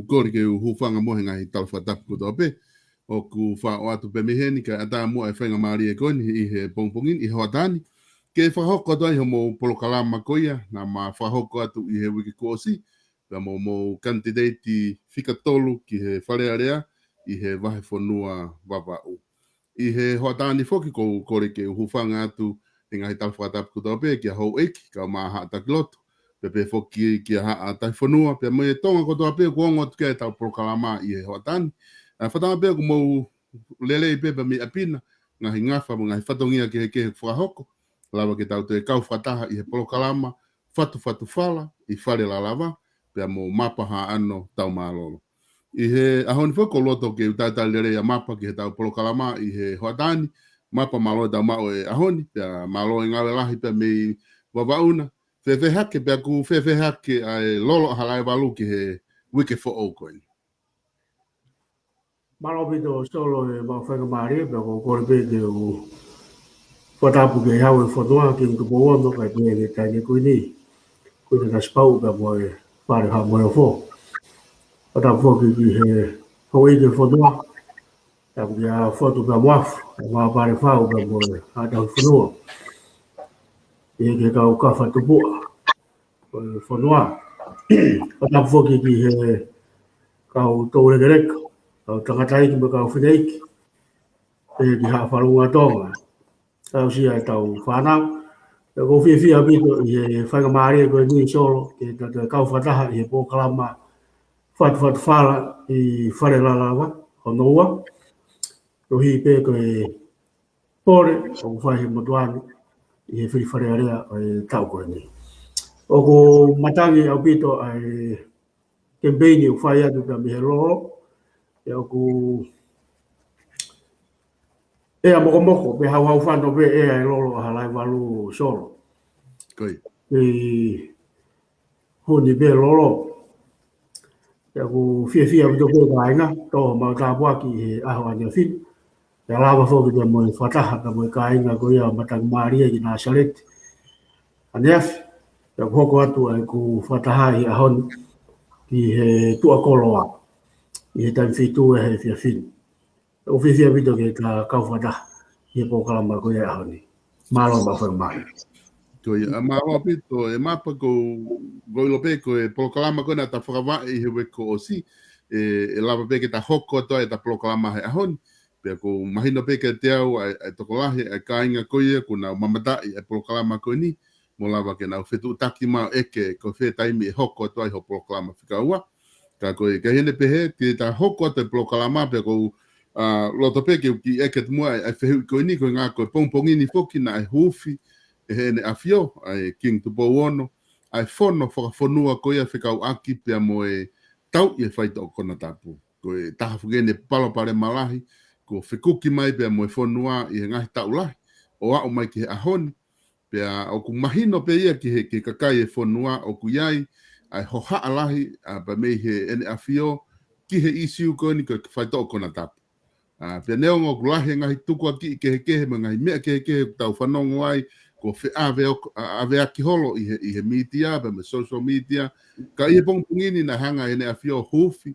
Kori ke hufanga mo henga hi talfa tap ko dope o ku fa o atu pe meheni ka ata mo e fenga mari e koni I he pongpongin I hotani ke fa hoko do I mo polokalama koia na ma fa hoko atu I he wiki kosi pa mo candidate fika tolu ki he fale area I he vahe fonua vavau I he hotani foki ko kori ke hufanga atu henga hi talfa tap ko dope ki ho eki ka ma ha takloto pepe foki ki ha ta fonua pe mo tonga ko to pe ko ngot ke ta proklama I hotan fa ta pe ko mo lele pe mi apina nga hinga fa nga fatongia ke fa hoko lava ke ta te ka fata I proklama fatu fala I fale la lava pe mo mapa ha ano ta malolo I he ahon fo ko loto ke ta lele ya mapa ke ta proklama I he hotan mapa malo da ma ahon pe malo nga la pe me wauna Fefe hake pe aku fefe hake ai lolo halai walu ki he wike fo okoi. Malo pito solo e ma whaka maari pe ko kore pe ke u whatapu ke hau e whatua ki mtu po wano kai pe ke tai ne kui ni. Kui te kaspau pe mo e whare ha mo e fo. Whatapu fo ki he hau e ke whatua. Tapu ki a whatu pe wafu. E ma pare whau pe mo e hatau whanua. E ke kau ka whatupua. Whanua. Whatapu fo ki he kau tau rekereka. Kau tangatai ki me kau whineiki. E ki haa wharunga tonga. Tau si ai tau whanau. Ko fia bito i whainga maari ko ni solo ke te kau whataha i po kalama what whala i whare lalawa o noua. Ko hi pe ko e pore o whaihe motuani i he whare area o e tau koe ni. O ko matangi au bito ai kempeini o whai atu ka mihe loro. E o ku e a moko pe hau whano pe e ai loro a halai walu solo. Koi. I honi pe loro. E ku fia bito pe kainga to ma ka waki he aho ania fin. E lawa foki te mo whataha ka mo kainga ko ia matang maria ki Nasaret. Aneaf. E ku hoko atu ai ku whataha i ahon ki he tua koloa. I he taim fitu e he fia fin. O fia bito ke ka kau whataha. I he pokalama ko ia ahoni. Malo ba whai mai. Koi, a maroa pito, e mapa ko goilo pe ko e polokalama ko na ta whakawai i he weko o si, e lava pe ke ta hoko atoa e ta polokalama he ahoni, pe ko mahino pe ke te au ai tokolahe, ai kāinga koia, ko na mamatai e polokalama ko ni, mo lava ke na whetu utaki mao eke ko whe taimi e hoko atoa i ho polokalama whikaua. Ka koe, ka hene pe he, ki ta hoko atoa e polokalama pe ko loto pe ke ki eke tumua ai whehu ko ni, ko ngā koe pongpongini foki na ai hufi, e hene afio, ai King Tupowono, ai fono whakafonua ko ia whikau aki pia mo e tau i e whaita o kona tapu. Ko e tahafugene palo pare malahi, ko whikuki mai pia mo e fonua i he ngahi tau lahi, o au mai ki he ahoni, pia o ku mahino pe ia ki he ke kakai e fonua o ku iai, ai hoha alahi, pa mei he ene afio, ki he isiu ko ni ko whaita o kona tapu. Pia neongo ku lahi ngahi tuku aki i kehe ma ngahi mea kehe tau whanongo ai, ko fe ave aki holo i he media, me social media, ka i he pongpongini na hanga ene a fio hufi,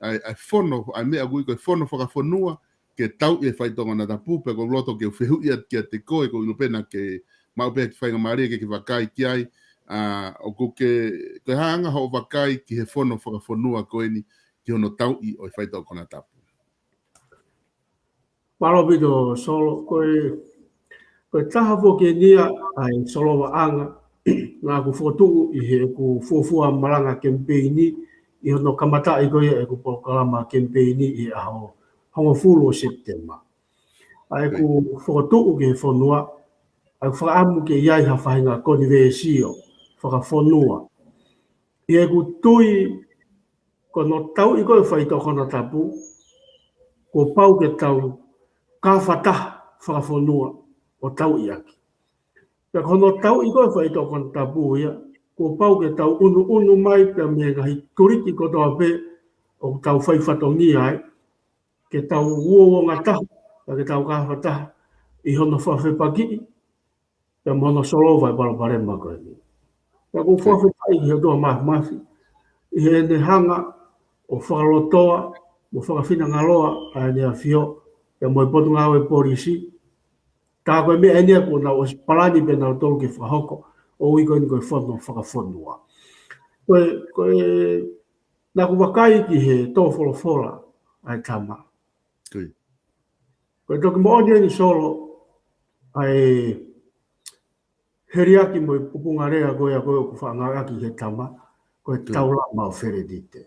ai fono, ai mea gui ko fono whakafonua, ke tau i e whaitonga na tapu, pe ko loto ke whehu ia ki a te koe, ko ilupena ke maupea ki whainga maria ke wakai ki ai, o ko ke hanga ho wakai ki he fono whakafonua koe ni, ki hono tau i o i whaitonga na tapu. Malo bito solo koe taha fo ke nia ai solo wa anga ngā ku whotu i he ku fuafua maranga kempeini i hono kamata i koe e ku pokalama kempeini i aho hongo fulu o September. Ai ku whotu ke whonua, ai whaamu ke iai ha whahinga koni veesio, whakafonua. I e ku tui kono tau i koe whaitokona tapu, ko pau ke tau ka whataha whakafonua o tau i aki. Pea kono tau i koe whaito kon tapu ia, ko pau ke tau unu mai pia me ngahi turiki kotoa pe o tau whaifatongi ai, ke tau uonga tahu, ke tau ka whataha i hono whawhepaki, pia mono solo vai paraparema koe ni. Pea ko whawhepai i hotoa mafi, i he ne hanga o whakalotoa, mo whakawhina ngaloa a ne a fio, pia mo i potu ngawe polisi, ka koe mea enia ko na o palani pe na tolu ke whahoko o i koe ni koe whono whakawhonua. Koe na ku wakai ki he tō wholofola ai tama. Koe toki mooni ni solo ai heriaki mo i pupunga rea koe a koe o ku whaangaki he tama koe taula mao wheredite.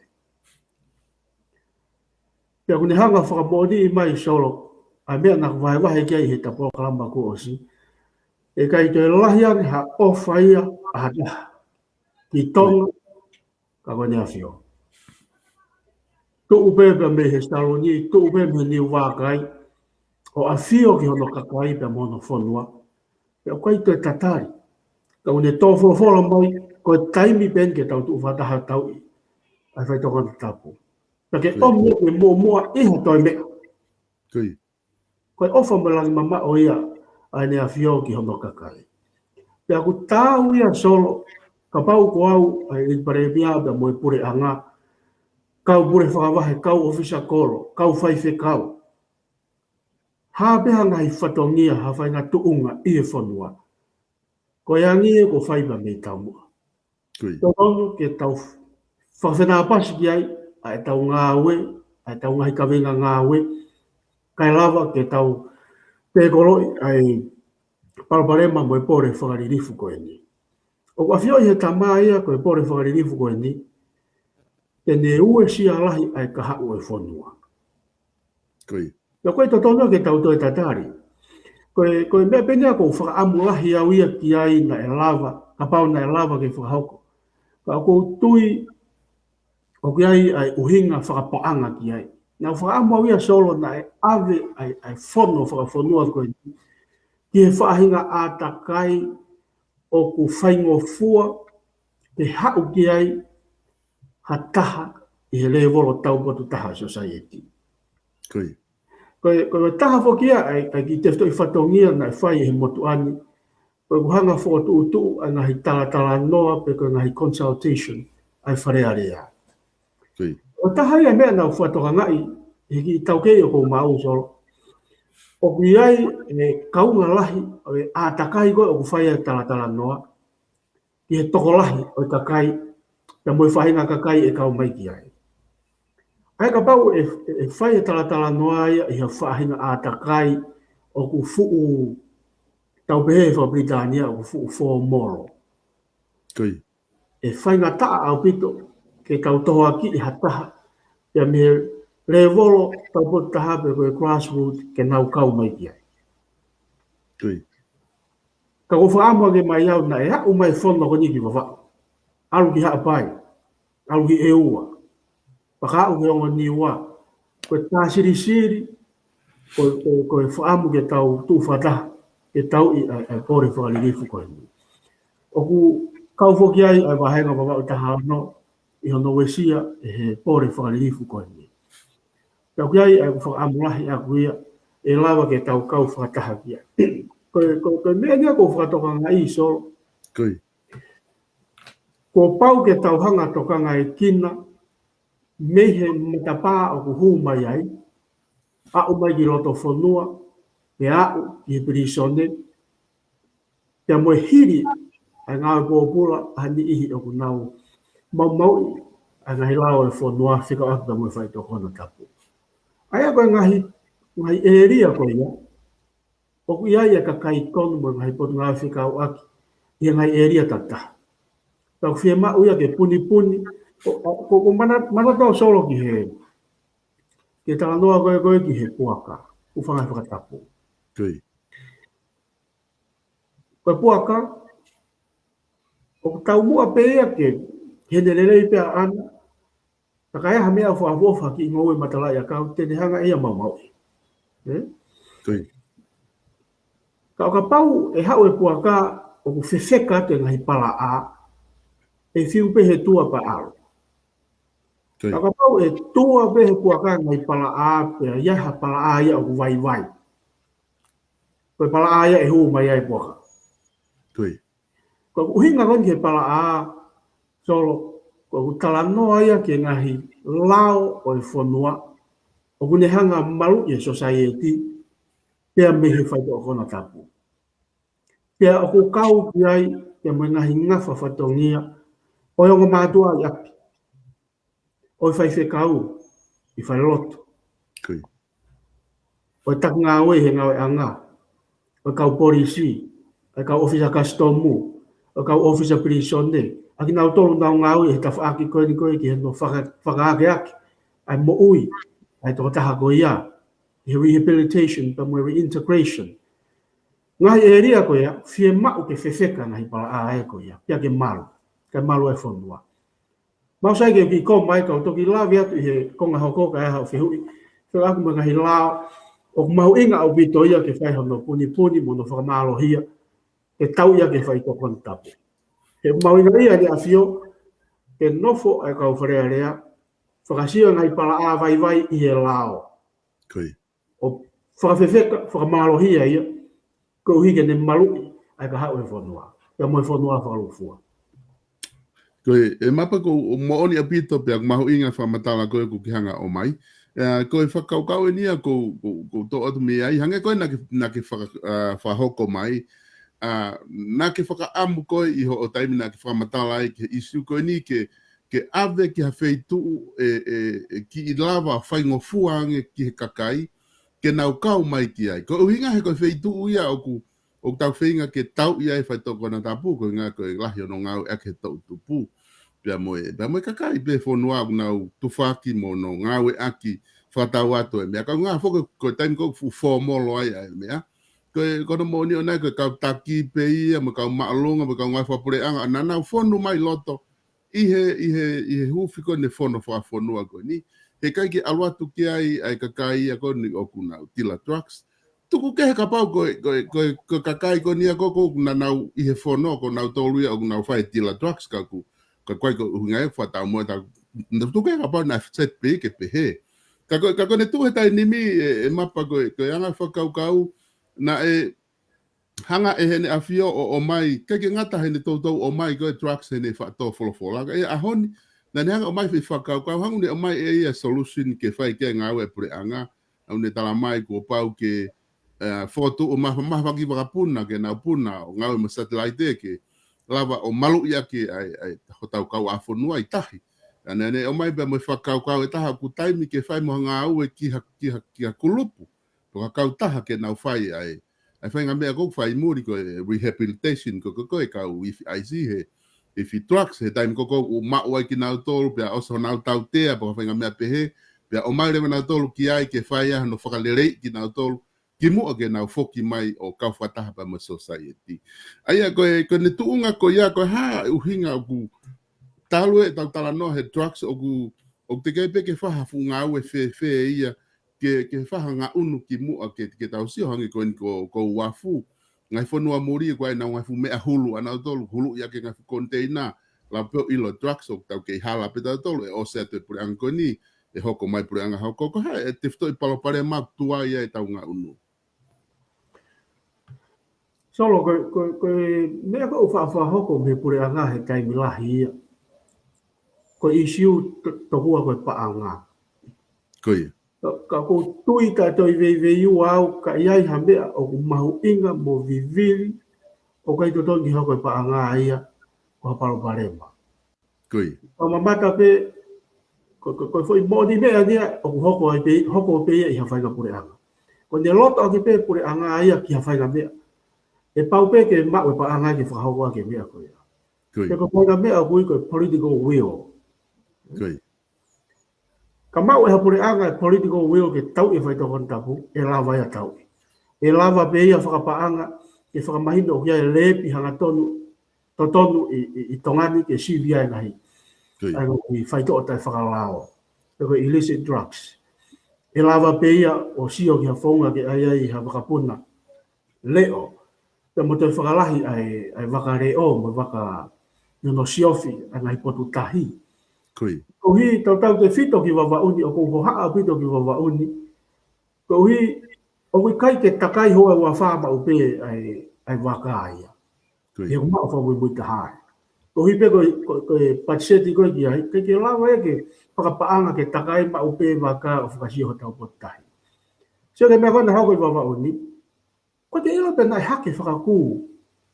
Pea kune hanga whakamooni i mai solo a mea na wahe kia i he tapo kalamba ko osi. E kai te lahian ha ofa ia a hata. Ki tonga ka koe nea fio. Tu upepe me he staloni, tu upepe me ni wakai. O a fio ki hono kakai pe mono whonua. Pea kai te tatari. Ka une tō wholofola mai, koe taimi pen ke tau tu whataha tau i. Ai whai toko na tapu. Pea ke omu e mua iha toi mea. Koe ofa malangi mama o ia ai nea fio ki hono kakai. Pea ku tāu ia solo, ka pau ko au ai i pare mia da mo i pure anga, kau pure whakawahe, kau ofisa koro, kau whaife kau. Hāpeha ngai whatongia ha whai ngā tuunga i e whanua. Koe angi e ko whaipa me taumua. Tōnonu ke tau whawhenā pasi ki ai, ai tau ngāwe, ai tau ngahi kawenga ngāwe, kai lava ke tau te koroi ai Paraparema mo e pore whakaririfu koe ni. O whawhio i he tamā ia ko e pore whakaririfu koe ni, e ne ue si alahi ai ka hau e whonua. Koi. Ia koe to tono ke tau toi tatari. Koe mea penea ko whakaamu lahi au ia ki ai na e lava, ka pau na e lava ke whakahoko. Ka kou tui o ki ai ai uhinga whakapaanga ki ai. Nā whakaamu au ia solo na e ave ai whono whakawhonua koe ni. Ki he whaahinga a takai o ku whaingo fua te hau ki ai ha taha i he levolo taupotu taha society. Koi. Koe taha whokia ai ki tefto i whatongia na e whai he motu ani. Koe kuhanga whotu utu a ngahi tala noa pe koe ngahi consultation ai wharearea. Koi. O taha ia mea nau whatonga ngai i taukei o kou mau solo. O kui ai e kaunga lahi o e a takai koe o ku whai ai tala noa. Ki he toko lahi o takai na moe whahinga kakai e kau mai ki ai. Ai ka pau e whai e tala noa ia i ha whahinga a takai o ku fuu tau pehe wha Britania o ku fuu fō moro. Koi. E whainga taa au pito ke kau tohoa ki i hataha ia me le volo tau po taha pe koe grassroots ke nau kau mai ki ai. Koi. Ka ko whaamua ke mai au na e hau mai whono ko niki wawa. Alu ki haa pai. Alu ki e ua. Paka au ke onga ni ua. Koe tā siri. Koe whaamu ke tau tū whataha. Ke tau i ai pore whakalirifu koe ni. Oku kau whoki ai ai wahenga wawa o taha no. I hono wesia e he pore whakalirifu koe ni. Kau ki ai ai whaamu lahi a kuia. E lawa ke tau kau whataha ki ai. Koe mea nia ko whakatoka ngai solo. Koi. Ko pau ke tau hanga toka ngai kina, mehe matapā o ku hū mai ai, a umai ki roto whanua, me au ki perisone, te moe hiri ai ngā pōpula hani ihi o ku nau maui ai ngahi lao e whanua whika aku ta moe whai toko na tapu. Ai a koe ngahi eria koe ia, o ku ia ia ka kai tonu mo ngahi potu ngā whika au aki, ia ngahi eria tata. Tau whia mau ia ke puni, ko mana tau solo ki he, ke tala noa koe ki he puaka, uwhangai whakatapu. Koi. Koe puaka, o tau mua pe ia ke hene lelei pia ana, taka ea hamea whaawofa ki ingoe matalai a kau, tene hanga ia mau. Koi. Ka o ka pau e hau e puaka, o ku whewheka te ngahi pala a, e whiu pehe tua pa aro. Koi. Ka pau e tua pehe puaka ngai pala a, pe iaha pala a ia o ku vai. Koe pala a ia e huu mai ai puaka. Koi. Koe uhinga kon ke pala a, solo, koe ku talanoa ia ke ngahi lao o e whanua, o kune hanga malu i society, pia mehe whaito o kona tapu. Pia o ku kau ki ai, pia mo ngahi ngafa whatongia, o yongo mātua i api. O i whai kau, i whai loto. Koi. O i tak ngā ue he ngā ue anga. O i kau polisi, o i kau ofisa customu, o i kau ofisa prisone. Aki nau tolu nau ngā ue he ta whaaki koe ni koe ki he no whakaake aki. Ai mo ui, ai toko taha koe ia. He rehabilitation, pa mo reintegration. Ngahi e ria koe ia, fie mau ke whewheka ngahi pala a e koe ia. Pia ke malu, ke malu e whanua. Mau sai ke ki ko mai kau toki lawi atu i he konga hoko ka e hau whihui. Whiu aku mga hi lao, o mahu inga au bito ia ke whai hono puni mo no whakamalo hia, ke tau ia ke whai tokon tapu. He mau inga ia ni a whio, ke nofo ai kau wharea rea, whakasio ngai pala a vai i he lao. Koi. O whakawhewheka, whakamalo hia ia, ko hige ne malu ai ka hau e whanua. Ia mo e whanua whakalufua. Koe, e mapa ko mo oni apito pe ak mahu inga whamatala koe ko ki hanga o mai. Koe whakaukau e nia ko to atu me ai. Hange koe na ke whahoko mai. Na ke whakaamu koe i ho o taimi na ke whamatala ai ke isu koe ni ke ave ki ha wheitu ki i lava whaingofua ange ki he kakai ke nau kau mai ki ai. Ko uhinga he koe wheitu ia o ku o tau whinga ke tau ia e whai toko na tapu ko ngā koe lahi o no ngau e ke tau tupu. Pia moe kakai pe whonua nau tufaki mo no ngau e aki whatau ato e mea. Kau ngā whoko koe taimi kou whomolo ai e mea. Kono mo ni o nai koe kau taki pe ia, mo kau maalunga, mo kau ngai whapureanga, anana u whonu mai loto. Ihe hufi ko ne whono whonua koe ni. He kai ki aluatu ki ai kakai ia ko ni o kunau tila trucks. Tuku ke he kapau ko kakai ko ni a koko na nau i he whono ko nau tolu ia o nau whai tila trucks ka ku kai ko hunga e whatau mo ta tuku ke kapau na set pe ke pe he ka ne tu he tai nimi e mapa ko anga whakau na e hanga e hene afio o mai ke ngata hene tautou o mai ko trucks hene whato wholofola e ahoni na ne hanga o mai whakau hangu ne o mai e ia solution ke whai ke ngau e pure anga au ne tala mai ko pau ke foto o mahawaki wakapuna ke nau puna o ngau ma satellite ke lava o malu ia ke ai hotau kau a whonua i tahi. Ane o mai bea mo whakau kau e taha ku taimi ke whai mo ngā au e ki ha kulupu. Toka kau taha ke nau whai ai whai ngā mea kou whai muri ko rehabilitation ko e kau IC he if he trucks he taimi koko o mau ai ki nau tolu pia oso nau tau tea pa whai ngā mea pehe pia o mai rewa nau tolu ki ai ke whai aha no whakalerei ki nau tolu ki mua ke nau foki mai o kau whataha pa ma society. Aia koe ne tuunga ko ia koe haa uhinga o ku talu e tau tala no he trucks o te keipe ke whaha fu ngā ue whe ia ke whaha ngā unu ki mua ke tau sio hangi koe ni ko wafu. Ngai whanua muri e koe nau ngai fu mea hulu anau tolu hulu ia ke ngai fu container la peo ilo trucks o tau ke hala pe tau tolu e ose atu e pure anga koe ni e hoko mai pure anga hoko ko haa e te fito i palopare mak tua ia e tau ngā unu. Solo ko mea ko fa hoko me pure anga he kai milahi ia. Ko isiu to hua ko paanga. Koe. Ka ko tui ka toi vei au ka iai ha mea o mahu inga mo vivili o kai to tongi hoko paanga ia ko palo parema. Koe. O mamata pe ko foi modi mea dia o hoko pe ia i ha fai ka pure anga. Ko ne loto ki pe pure anga ia ki ha fai ka mea. E pau pe ke ma o pa anga ki whakahoa ke mea koe. Te ko poinga mea koe koe political will. Koe. Ka ma o e hapure anga political will ke tau e whai tokon tapu, e lava ia tau. E lava pe ia whakapaanga, e whakamahino o kia e lepi hanga tonu i tongani ke sivia e nahi. Ai ko i whai to o tai whakalao. E koe illicit drugs. E lava pe ia o sio ki ha whaunga ke ai ha wakapuna. Leo. Te mo te whakalahi ai waka reo mo waka no siofi angai potu tahi. Koe. Ko hi tau te fito ki wawauni o ko haa fito ki wawauni. Ko hi o kui kai ke takai hoa ua whama upe ai waka aia. He kuma o whamu mui ta hae. Ko hi pe koe patiseti koe ki ai, ke lawa e ke whakapaanga ke takai ma upe waka o whakasio ho tau potu tahi. Sio ke mea kona hau koe wawauni, ko te ilo pe nai hake whakakū.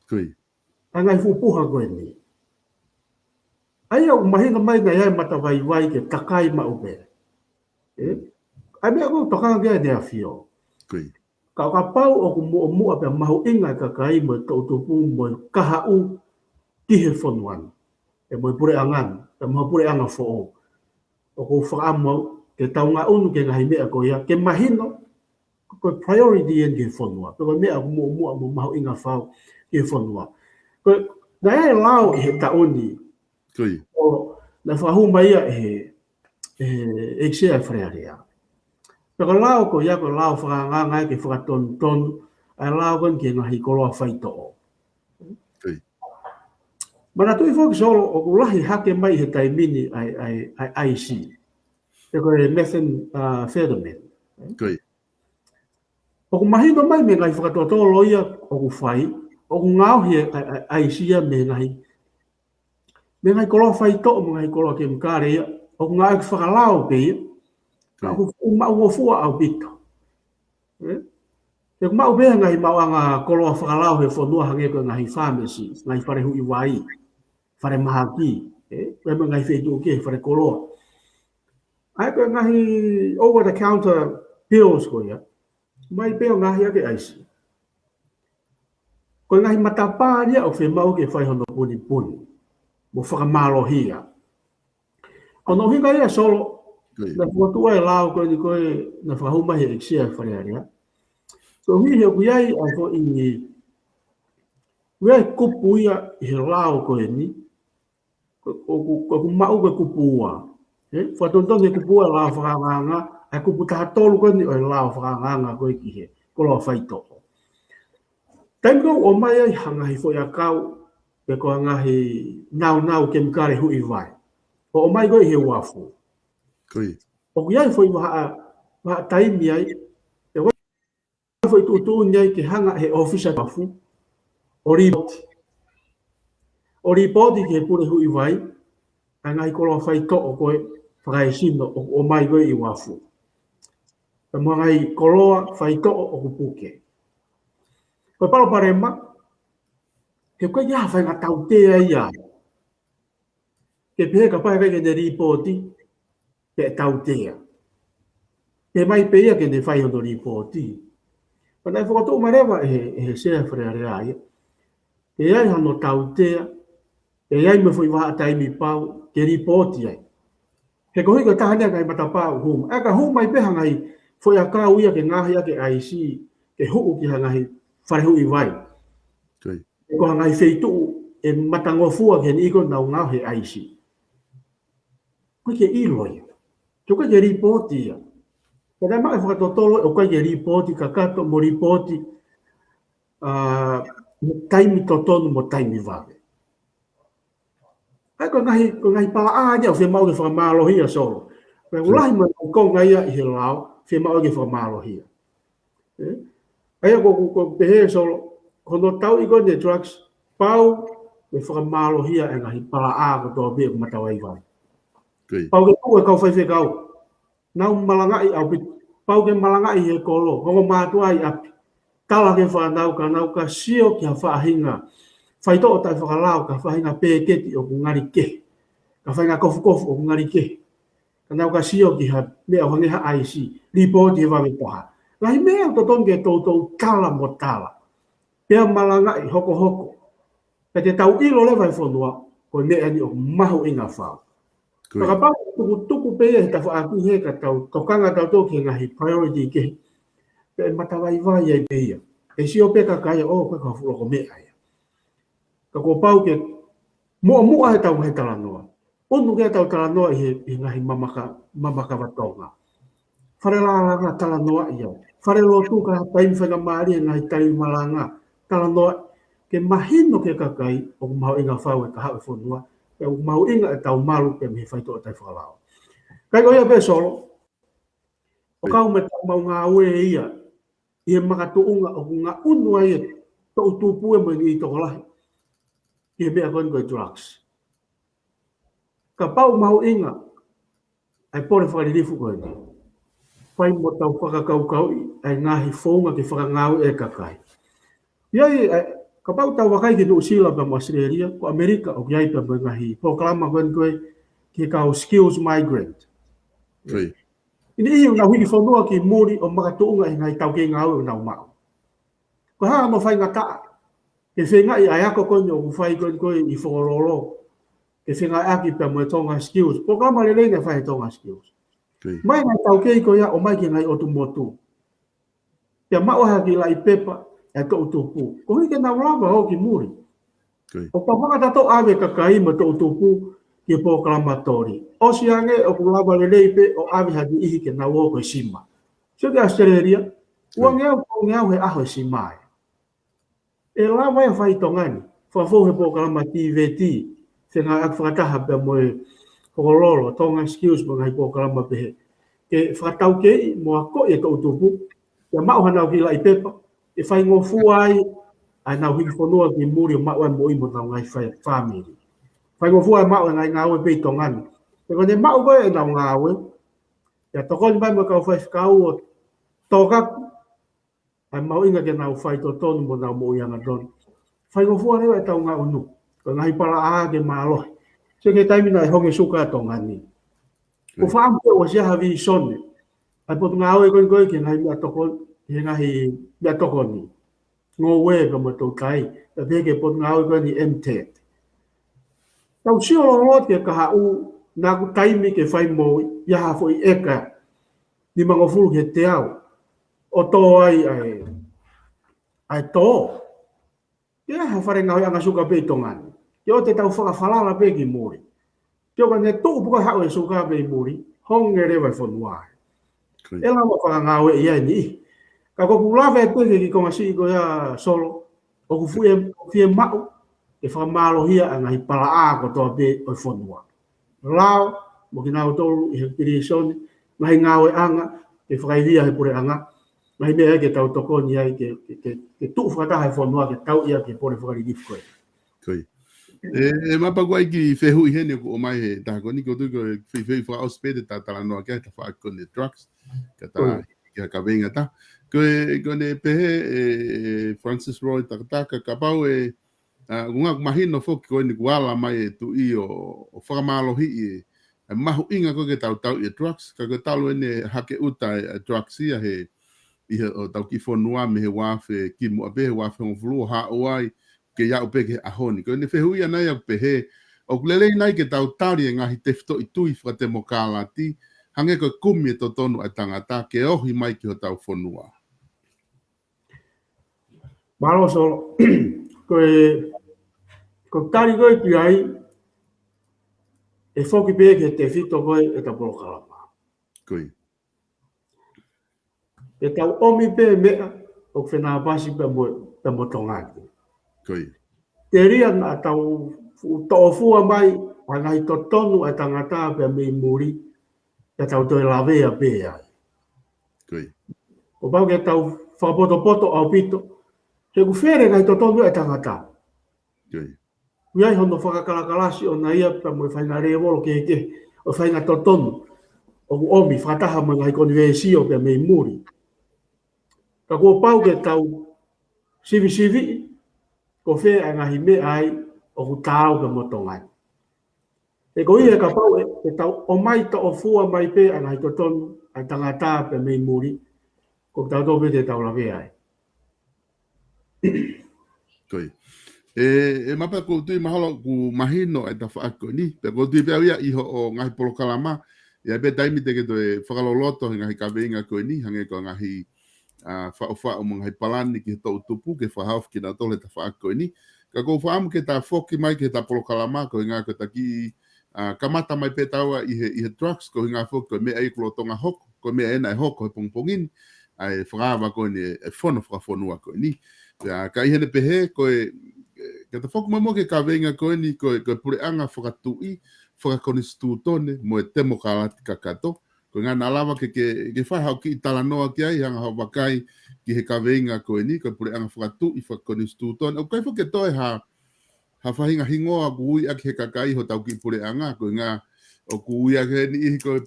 Koe. A ngai fupuha koe ni. Ai au mahinga mai ngai ai matawai wai ke takai ma upe. Ai mea kua tokanga kia dea fio. Koe. Ka pau o ku mua pe mahu inga kakai mo tautupu mo kaha u tihe whonuan. E mo pure angan, e mo pure anga fo o ku whakaamau ke tau ngā unu ke ngahi mea koia, ke mahino ko priority en ke whanua. Ko mea mua mo mahu inga whau ke whanua. Ko nai lao i he taoni. Koe. O na whahu mai e exea frearea. Ko lao ko ia ko lao whakangangai ke whakatonu ai lao kon ke ngahi koloa whaito o. Koe. Mana tui whoki solo o kulahi hake mai he taimini ai IC. E ko e methamphetamine. Koe. O ku mahino mai me ngai whakatotolo ia o ku whai, o ku ngāo hi aisia me ngai koloa whai to o ngai koloa ke mkare ia, o ku ngāo ki whakalao pe ia, ka ku mau fua au bito. E ku mau bea ngai mau anga koloa whakalao he whanua hange ko ngai pharmacy, ngai whare hui wai, whare mahaki, e me ngai whetu ke whare koloa. Ai ko ngai over the counter pills ko ia, mai peo ngahi ake aisi. Ko ngai matapa dia o fe mau ke fai hono puni puni. Mo whakamalohia. Ono hinga ia solo, na fuatua e lao koe ni koe na whahuma he eksia e wharearea. So hi he kuiai ai fo i kuiai kupu ia he lao koe ni, ko mau koe kupu ua. Whatonton he kupu ua lao whakanganga, ai kupu taha tolu koe ni o lao whakanganga koe ki he, ko loa whaitoko. Taimiko o mai ai hanga hi fo ia kau, pe ko hanga hi nau ke mkare hui vai. O mai koe he wafu. O kuiai foi wa taimi ai, e wa foi tutu nyai ke hanga he officer wafu, o ripoti ke pure hui vai, a ngai kolo fai to o koe, whakai sino o mai koe i wafu. E mua ngai koloa fai to o kupuke. Koe paro parema, ke koe ia whai ngā tau tea ia. Ke pehe ka pahe kai ke ne ripoti, ke tau tea. Ke mai pe ia ke ne whai hono ripoti. Pana e whakatoa marewa e sea wharearea ia. E ai hano tau tea, e ai me fui waha taimi pau, ke ripoti ai. He kohi ka tahania kai matapau huma. Eka huma i peha ngai, foi a kau ia ke ngahi a ke IC, ke huu ki hangahi wharehu i vai. E ko hangahi feitu e matangofua ke ni iko nau ngau he IC. Koe ke ilo ia. Koe ke ripoti ia. Kaya maa e whakatotolo o kai ke ripoti, kakato mo ripoti, taimi totonu mo taimi vave. Ai ko ngai pala aja o fe mau ke whakamalohia solo. Koe ulahi mo ko ngai ia i he lao, fe mau ke whakamalohia. Ai ko pehe solo, kono tau i kone drugs, pau me whakamalohia e ngai pala a ko toa bia matawai vai. Pau ke kua kau whai kau. Nau malangai au pit, pau ke malangai he kolo, kongo mātua i api. Tala ke whanau ka sio ki ha whahinga. Whaito o tai whakalau ka whahinga pēketi o kungari ke. Ka whahinga kofu o kungari ke. Ka nau ka sio ki ha mea hangeha IC. Ripoti he wawe poha. Ngai mea toton ke tautou tala mo tala. Pea malangai hoko. Ka te tau ilo le vai whanua, ko mea ni o mahu inga whau. Pakapau tuku pea he tafu aki he ka tau tokanga tau tau ki ngahi priority ke. Pe matawai vai ai pea. E sio pe ka kaya o koe ka fuloko mea ia. Ka ko pau ke mua he tau he talanoa. Unu ke tau talanoa i ngahi mamaka watonga. Whare langa talanoa ia. Whare lotu ka taimi whenga maari e ngahi taimi malanga. Talanoa ke mahino ke kakai o maho inga whau e ka hau e whonua. E mau inga e tau malu pe mihi whaito o tai whakalao. Kai ko ia pe solo, o kau me tau mau ngā ue ia, i e makatuunga o ngā unua ia, tau tupu e mo i toko lahi, i e mea koe drugs. Ka pau mau inga, ai pore whakaririfu koe ni. Pai mo tau whakakau ai ngahi whaunga ki whakangau e kakai. Iai, ka pau tau wakai ki New Zealand pa Australia, ko Amerika o kiai pa ngahi proklama koe ki kau skills migrant. Ini iu na huli whanua ki muri o makatuunga i ngai tau ke ngau e nau mau. Ko haa no whai ngata, ke whenga i ayako koe o whai koe i whakorolo, ke whenga aki pa mo e tonga skills, proklama le leina whai tonga skills. Mai ngai tau ke i koe o mai ki ngai otu motu. Pia mau haki la i pepa, e to utupu. Ko hiki na walawa ho ki muri. O papanga tato ave kakai ma to utupu ki proklamatori. O siange o kulawa le leipe o ave haki ihi ke na woko i sima. Sio ke Australia, ua ngeau he aho i sima. E lawa e whai tongani, whafo he proklama TVT, whenga ak whakataha pe moe hokololo, tonga skills mo ngai proklama pehe. Ke whakatau kei moa ko e to utupu, ke mau hanau ki la i pepa, e whai ngofu ai, ai nau hiki whanua ki muri o mau ai mo imo nau ngai whamiri. Whai ngofu ai mau ngai ngāwe pei tongani. E kone mau koe e nau ngāwe, ia tokoni mai mo kau whai whakau o tokaku, ai mau inga ke nau whai to tonu mo nau mo ianga tonu. Whai ngofu ai rewa e tau ngā unu, ko ngai pala a ke mālohi. Se ke taimina e honge suka tongani. Ko whaamu o sia havi sone, ai potu ngāwe koe ke ngai mea tokoni, he ngahi mea tokoni. ngô quê cái mà tàu cái là thế cái bọn ngao cái ni em thế tàu siêu lo thì cả u na ku tai mi cái phai mồ ya foi eka ni mà ngô phu cái teo o to ai to ya ha fare ngau anga suka be tongan yo te tau whakawhala la be ki muri yo ka ne tu puka hau e suka be muri hong e rewa whanua e la mo whakangau e ia ni ka ko pulawe e koe ki kongasi ko ya solo o ku fie mau e whakamalo hia anga hi pala a ko toa be o whanua lao mo ki nao tolu i he pirisoni ngai ngau e anga e whakaivia he pure anga ngai mea ke tau toko ni ai ke tu whakata he whanua ke tau ia ke pore whakarigif koe. Koi. E mapa kwa ki fehu i hene ko o mai he ta ko ni ko tu ko fehu fa ospede ta tala no ke ta fa ko ne drugs ka ta ka venga ta ko ne pe Francis Roy ta ka pau e unga mahino fo ko ni wala mai tu i o fa malo hi e mahu inga ko ke tau i drugs ka ko talo ne hake uta drugs ia he i o tau ki fonua me he wafe ki mo abe wafe on flu ha oai ke ya upe ke ahoni ko ne fehu ia nai upe he o lele nai ke tau tari nga hi tefto i tui fra te mokala ti hange ko kumi to tonu a tangata ke ohi mai ki ho tau fonua Malo solo ko tari koe ki ai e foki pe ke te fito koe e ta polo kalama. koi E tau omi pe mea o whenā pasi pe mo tongaki. koi Te ria na tau toofua mai wana i to tonu e tangata pe me muri e tau toi lavea pe ai. koi O pau ke tau whapoto au pito he ku where ngai to tonu e tangata. koi Iai hono whakakalakalasi o na ia pa mo whaina rea wolo ke o whaina to tonu o ku omi whataha mo ngai konversio pe me muri. Ka kua pau ke tau sivi ko whea e ngahi me ai o ku tāu ke motongai. E ko ia ka pau e tau o mai ta o fua mai pe a ngahi to tonu ai tangata pe me muri ko tau tope te tau lawe ai. koi e mapa ko tu mahalo ku mahino e ta fa ko ni pe ko tu pe ia i ho o ngai polo kalama ya be taimi te ke to e whakaloloto ngai ka venga ko ni hange ko ngai fa o mga palani ki to tupu ke fa haf ki na tole ta fa ko ni ka ko fa am ke ta foki mai ke ta polo kalama ko nga ko ta ki kamata mai pe tawa i he drugs ko nga fo ko me ai ko tonga hok ko me ena hok ko pongpongin ai fra va ko ni e fono fra fono ko ni ka i hene pe he ko ke ta fok mo ke ka venga ko ni ko pure anga fra tu i fra ko ni stutone mo e temo kala kakato ko nga na lava ke fa ha ki tala noa ki ai hanga ha wakai ki he kavenga ko ni ko pure anga fratu i fa konstituton o kai fo ke toi ha fa hinga hingoa ku i ak he kakai ho tau ki pure anga ko nga o ku i ak ni ko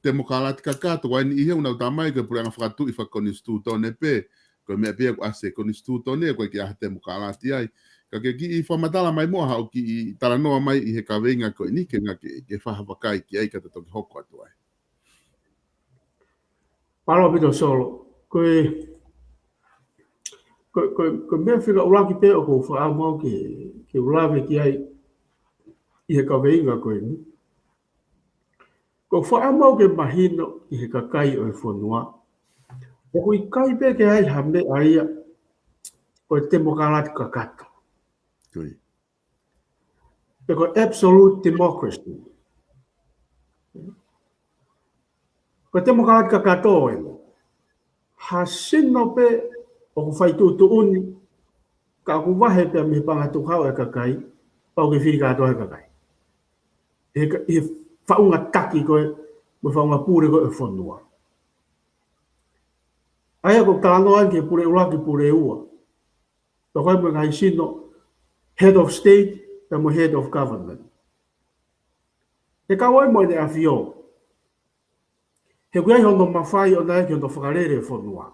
demokrat kakato wa ni he una tamai ko pure anga fratu i fa konstituton e pe ko me pe ko ase konstituton e ko ki a demokrat ai ka ke ki fa matala mai mo ha o ki tala noa mai i he kavenga ko ni ke nga ke fa ha wakai ki ai ka to ki hoko atu ai Palo pito solo. Ko mea whika uraki pe o ko wha mau ke ulawe ki ai i he kaweinga koe ni. Ko wha mau ke mahino i he kakai o e whanua. E kui kai pe ke ai hame aia o e temo kalati kakato. Koi. E ko absolute democracy. Ko temo kalati kakato o e. Hasino pe o ku whai tu uni ka ku wahe pe mi panga tu hau e kakai pau ke whiri kato e kakai. E whaunga taki koe mo whaunga pure koe e whanua. Aia ko talano anke pure ua ki pure ua. Pa koe mo ngai sino head of state pe mo head of government. E ka wai mo ne awhio. He kuai hono mawhai o nai ki hono whakarere e whanua.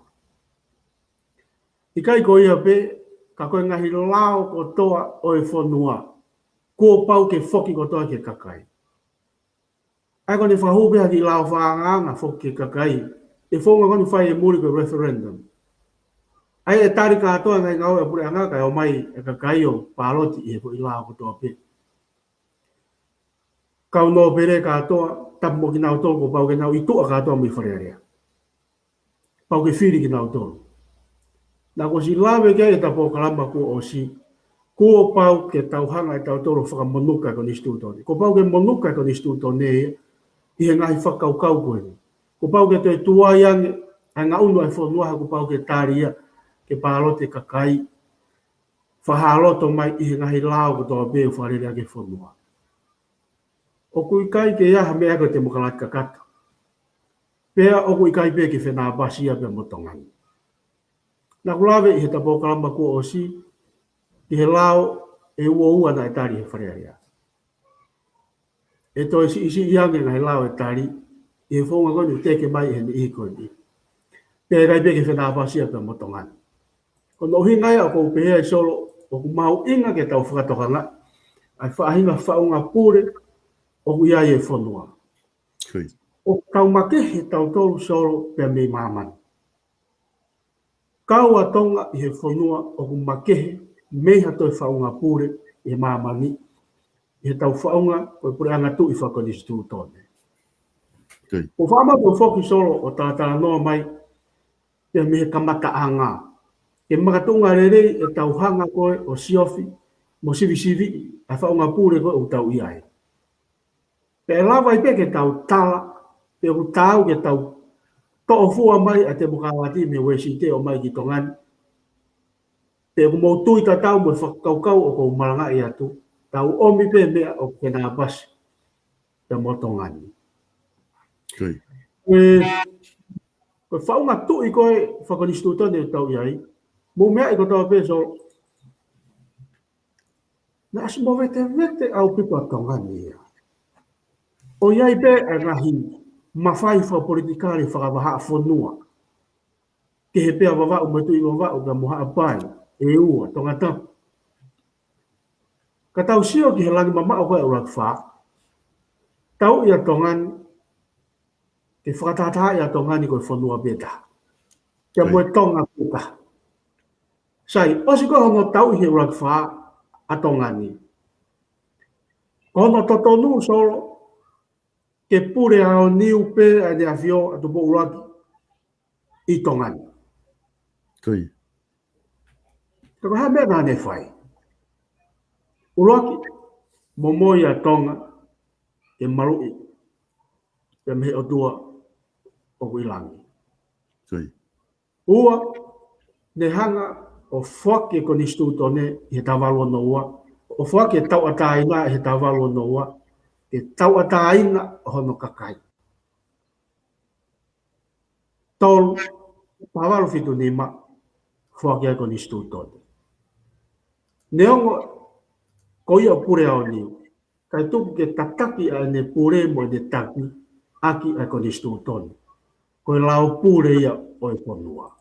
I kai ko ia pe, ka koe ngahi lao ko toa o e whanua. Ko pau ke whoki ko toa ke kakai. Ai ko ni whahupe ki lao whaanganga whoki ke kakai. E whonga koni whai e muri ko referendum. ai e tari katoa ngai ngau e pure anga kai o mai e ka kai o paloti e po ila ko to pe kau no pere katoa tap mo kinau to ko pau kinau itu katoa mi freria pau ke firi kinau to na ko si lave ke e tapo kalamba ko o si ko pau ke tau hanga e tau toro whaka monuka ko ni stutone ko pau ke monuka ko ni stutone i he ngai whakau kau koe ko pau ke te tuaiang anga unu ai whanua ko pau ke taria ke palote kakai whahaloto mai i he ngahi lao ko toa beo wharerea ke whanua. O kui kai ke iaha mea ko te mukalat kakata. Pea o kui kai pe ke whenā basia pe motongani. Nā kulawe i he tapo kalamba kua o si, i he lao e ua na e tari he wharerea. E toi si isi iange ngahi lao e tari, i he whonga koni teke mai he ni i koni. Pea kai pe ke whenā basia pe motongani. Ko no hingai a kou pehea i solo, o ku mau inga ke tau whakatokanga, ai whaahinga whaunga pūre, o ku iai e whanua. O tau makehe tau tolu solo pia mei mamani. Kau a tonga i he whanua o ku makehe, mei hatoi whaunga pūre i he mamani, i he tau whaunga, koe pure anga tu i whakonistu tone. O whaama po whoki solo o tātara noa mai, pia mehe kamata anga. Ke makatunga rerei e tau hanga koe o siofi, mo sivi a whaunga pūre koe o tau iai. Pe lava i pe ke tau tala, pe o tau ke tau to'o fua mai a te mukawati me wesi te o mai ki tongani. Pe o mau tui ta tau mo whakaukau o kou maranga i atu, tau omi pe mea o ke nā basi te mo tongani. Koe whaunga tui koe whakonistu tone o tau iai, mo mea i ko tau peso, na asu mo vete au pipa tongani ia. O iai pe a ngahi mawhai wha politikari whakawaha whanua. Ke he pea wawau matu i wawau ka moha apai, e ua, tonga tapu. Ka tau sio ki he langi mamao koe urat wha, tau ia tongani, ke whakatata ia tongani koe whanua beta. Kia moe tonga puka. Sai, osi ko hongo tau i he urat wha a tongani. Hongo totonu solo, ke pure ao niu pe a ne awhio a tupo uraki i tongani. Tako ha mea nā ne whai. Uraki, momoi a tonga, ke marui, ke mehe o tua o kuilangi. Ua, ne hanga o whake ko ni stu tone i he tawalo no ua, o whake tau ataina i he tawalo no ua, ke tau ataina o hono kakai. Tolu, pawalo fitu nima, whake ko ni stu tone. Neongo, ko ia pure ao niu, kai tuku ke tataki a ne pure mo ne taki, aki a ko ni stu tone. Koe lao pure ia o e ponua.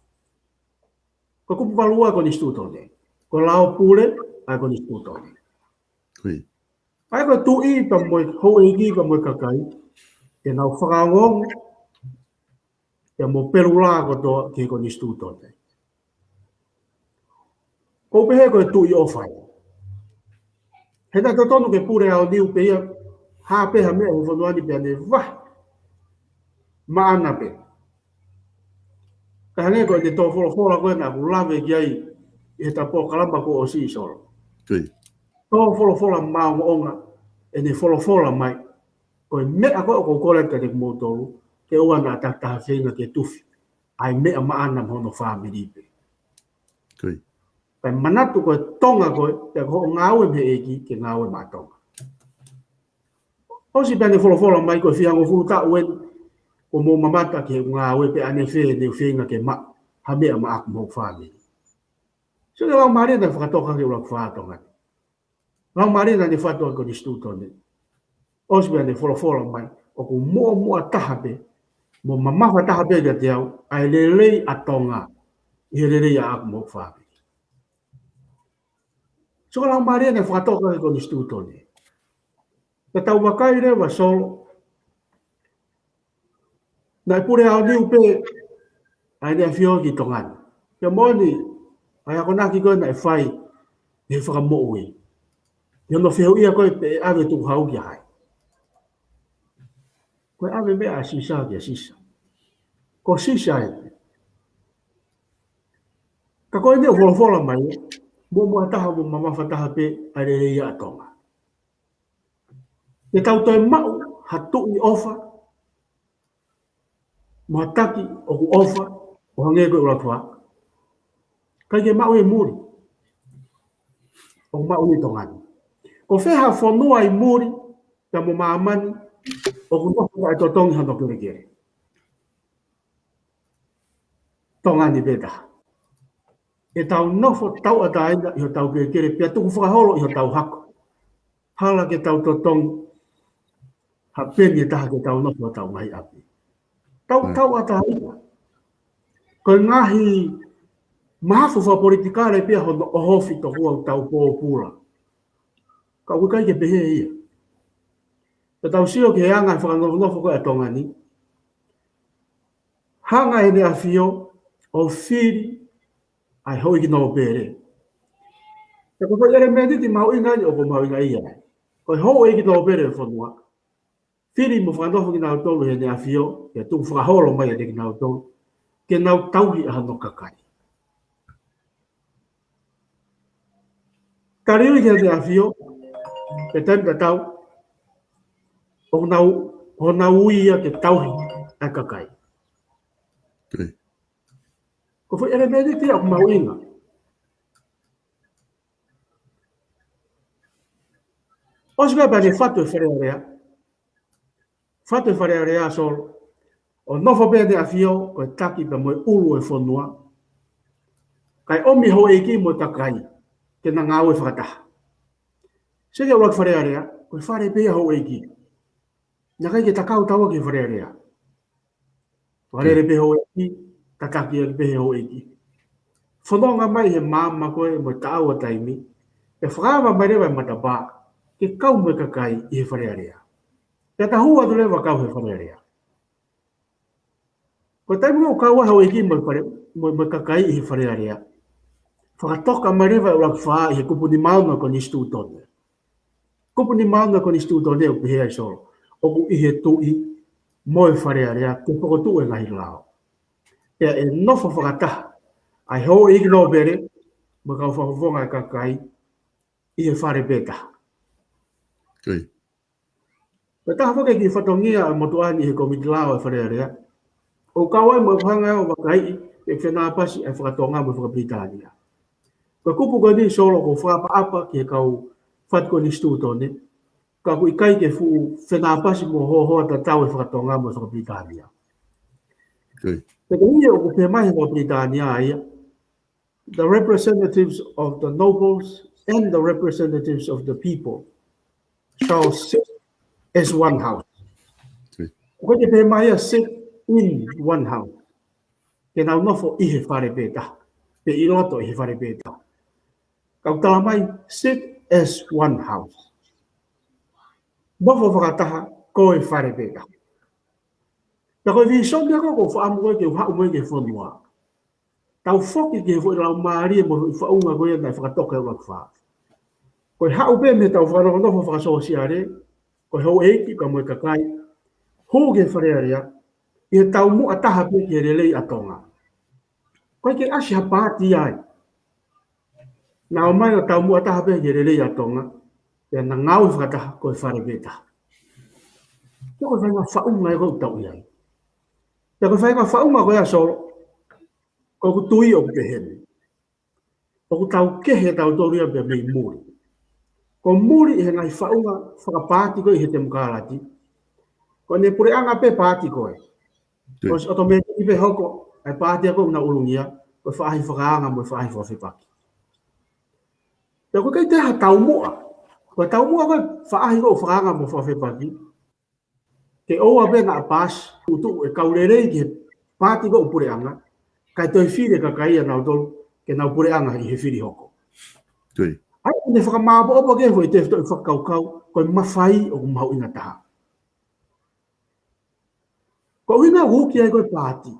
Ko kupu valua ko ni stu tone. Ko lao pure a ko ni stu tone. Ai ko tu i pa mo ho e ki pa mo kakai, e nau whakangong, e mo perula ko to ke ko ni stu tone. Ko pehe ko tu i o whai. He ta tonu ke pure ao niu pe ia, ha peha mea o whanuani pe ane, wah, maana pe. Ka hange ko te tō whora koe nā ku lawe ki ai i he tapo kalamba ko o si soro. Tō whora mao onga e ne whora mai koe mea koe o ko kore te mo tolu ke ua nā taktaha whenga ke tufi ai mea maana mono whamiri pe. Pai manatu koe tonga koe te ko ngāwe me eki ke ngāwe mā tonga. Osi pēne whora mai koe whiango furu ta uen o mo mamata ke ngāwe pe ane ne whenga ke ma ha mea ma aku mo whamiri. So lau marina whakatoka ke urak whātonga. Lau marina ne whatoa ko ni stutone. Osi pēne whora mai o ku mua tahape mo mamawa tahape ka te au ai lelei atonga i he lelei a aku mo whamiri. So lau marina whakatoka ko ni stutone. Ka tau wakai rewa solo na pure ao niu pe ai ne afio ki tongani. Kia moni ai ako na ki koe na e whai, e whakamo'u e. Ia no whiau ia koe pe ave tu hau ki hai. Koe ave mea a sisa ki a sisa. Ko sisa e. Ka koe nea whola mai, mo mua taha mo mamafa taha pe a re ia atonga. E tau toi mau hatu i ofa, mo taki o ku ofa, o hange koe ura tua. Kai ke mau e muri. O mau ni tongani. Ko wheha whanua i muri, ka mo maamani, o ku nofu ai totongi hano kere kere. Tongani beta. E tau nofo tau ata aina, iho tau kere kere, pia tuku whakaholo iho tau hako. Hala ke tau totongi, ha peni taha ke tau nofo tau mahi api. Tau ata aina. Ko ngahi mahafu wha politikare pia hono ohofi to hua tau pōpura. Ka ukai ke pehe ia. E tau sio ke anga whakanofo koe atonga ni. Hanga e ne a fio o whiri ai hoi ki no pere. E ko ere mediti mau inga ni o ko mau inga ia. Ko ho e ki no pere whanua. Whiri mo whakanofo ki nao tolu he ne a fio, e tu whakaholo mai e ki nao tolu, ke nao tauhi a hano kakai. Kariuri ke ne a fio, e tenta tau, o nau ia ke tauhi a kakai. Ko foi ere mediti a mau inga. Osi kai pake fatu e whare area. Fatu e whare area solo. O nofo pēne a fio, ko e taki pa moe ulu e whanua. Kai omi ho e ki mo takai, ke na ngau e whakataha. Seke urak whare area, ko e whare pēa ho e ki. Nga kai ke takau taua ki whare area. Whare re pē ho e ki, takaki e pē ho e ki. Whanonga mai he māma koe mo tāu a taimi, e whakawa mai rewa matapā, ke kau me kakai i he whare area. Ke tahua tu lewa kau he whare area. Ko taimu o kau hau e ki mo kakai i he whare area. Whakatoka mai rewa urak whaa i he kupuni mauna ko ni stūtone. Kupuni mauna ko ni stūtone o pihea i solo. Oku i he tui mo e whare area, ke whakotu e ngahi lao. Ea e nofo whakataha. Ai ho i no bere, mo kau whakawonga e kakai, i he whare beta. Okay. Pe taha whake ki whatongia a motuani he komiti lao e whare area. O kawai mo hanga o wakai, e whenapasi e whakatonga mo whakabritania. Ko kupu ko ni solo ko whakaapa ki he kau whatko ni stūtone, ka ku ikai ke whenapasi mo hohoa ta tau e whakatonga mo whakabritania. Okay. Pe te hia o ku pēmahi mo Britania ia, the representatives of the nobles and the representatives of the people shall sit as one house. Ko te pēmahi sit in one house. Ke nau nofo i he whare pēta, pe i roto i he whare pēta. Kau tala mai, sit as one house. Nofo whakataha, ko e whare pēta. Ta koe vi songa ko whaamu koe ke whau moe ke whanua. Tau whoki ke whoi lau maari e mo whaunga koe nai whakatoka e wak whaa. Koe hau pe me tau whanau nofo whakasosi are, koe hau eiki ka moe kakai, hou ke wharearea, i he tau mua taha pe ke relei atonga. Koe ke asi hapati ai. Nā o mai o tau mua taha pe ke relei atonga, e na ngau whakataha koe whare peta. Koe whainga whaunga e kou tau iai. Te ko whainga whaunga koe a solo, ko ku tui o ke hene. O ku tau kehe tau toria pe mei muri. Ko muri he ngai whaunga whakapāti koe i he te mukārati. Ko ne pure anga pe pāti koe. Ko si oto me i pe hoko, ai pāti ako na ulungia, ko whaahi whakaanga mo whaahi whawhipaki. Te ko kei te ha tau mua. Ko tau mua koe whaahi ko whakaanga mo whawhipaki. Ke oa pe na pas, utu e kaurerei ki he pāti ko upure anga, kai toi whire ka kaia nau tolu, ke nau pure anga i he whiri hoko. Tui. Ai, ne whakamāpo opa ke hoi te whakaukau, koe mawhai o kumau ina taha. Ko ina huki ai koe pāti,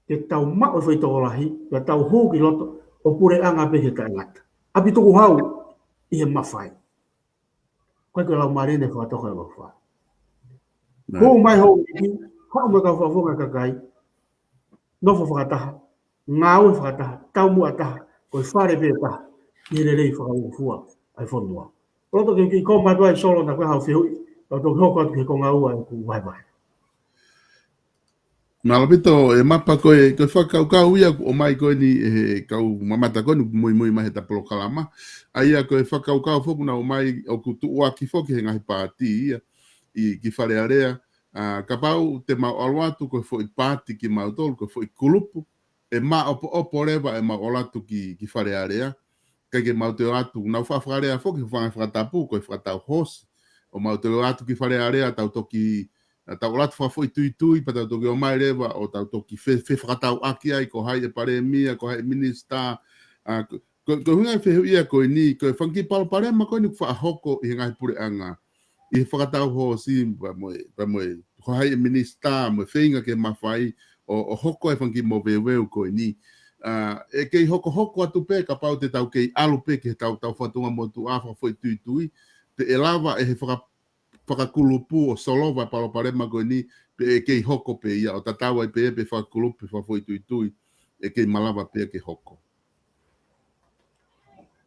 ke tau mao e whai tōlahi, ke tau huki loto, o pure anga pe he ngata. Api tuku hau i he mawhai. Koe ko lau marene whatoka e mawhai. Ko mai hou iki, hau me ka whawonga kakai, nofo whakataha, ngāu whakataha, tau mua taha, koe whare pe taha, i re rei whakaufua ai whonua. Roto ki ko matua i solo na koe hau whihui, roto hoko atu ke ko ngāu ai ku vai. Malapito e mapa koe whakaukau ia o mai koe ni e kau mamata koe ni mui mahe ta polokalama. Aia koe whakaukau whoku na o mai o ku tuua ki whoki he ngahi pāti ia i ki whare area. Ka pau te mau aluatu koe whoi pāti ki mau tolu koe whoi kulupu. E ma opo rewa e mau aluatu ki whare area. Kai ke mau te atu nau whawharea whoki whangai whakatapu koe whakatau hosi. O mau te atu ki whare area tau toki tau latu whawhoi tui pa tau toki o mai rewa o tau toki whakatau aki ai ko hai e pare mia, ko hai minista. Ko hungai whehu ia koe ni, koe whanki palo pare ma koe ni whaahoko i ngai pure anga. I whakatau ho si pa moe, ko hai e minista, moe whenga ke mawhai o hoko e whanki mo weweu koe ni. E kei hoko atu pe ka pau te tau kei alu pe ke tau whatunga mo tu a whawhoi tui. Te e lava e he whakakulupu o solova palo parema koe ni pe e kei hoko pe ia o tatawa i pe e pe whakakulupu whawhoi tui e kei malawa pe ke hoko.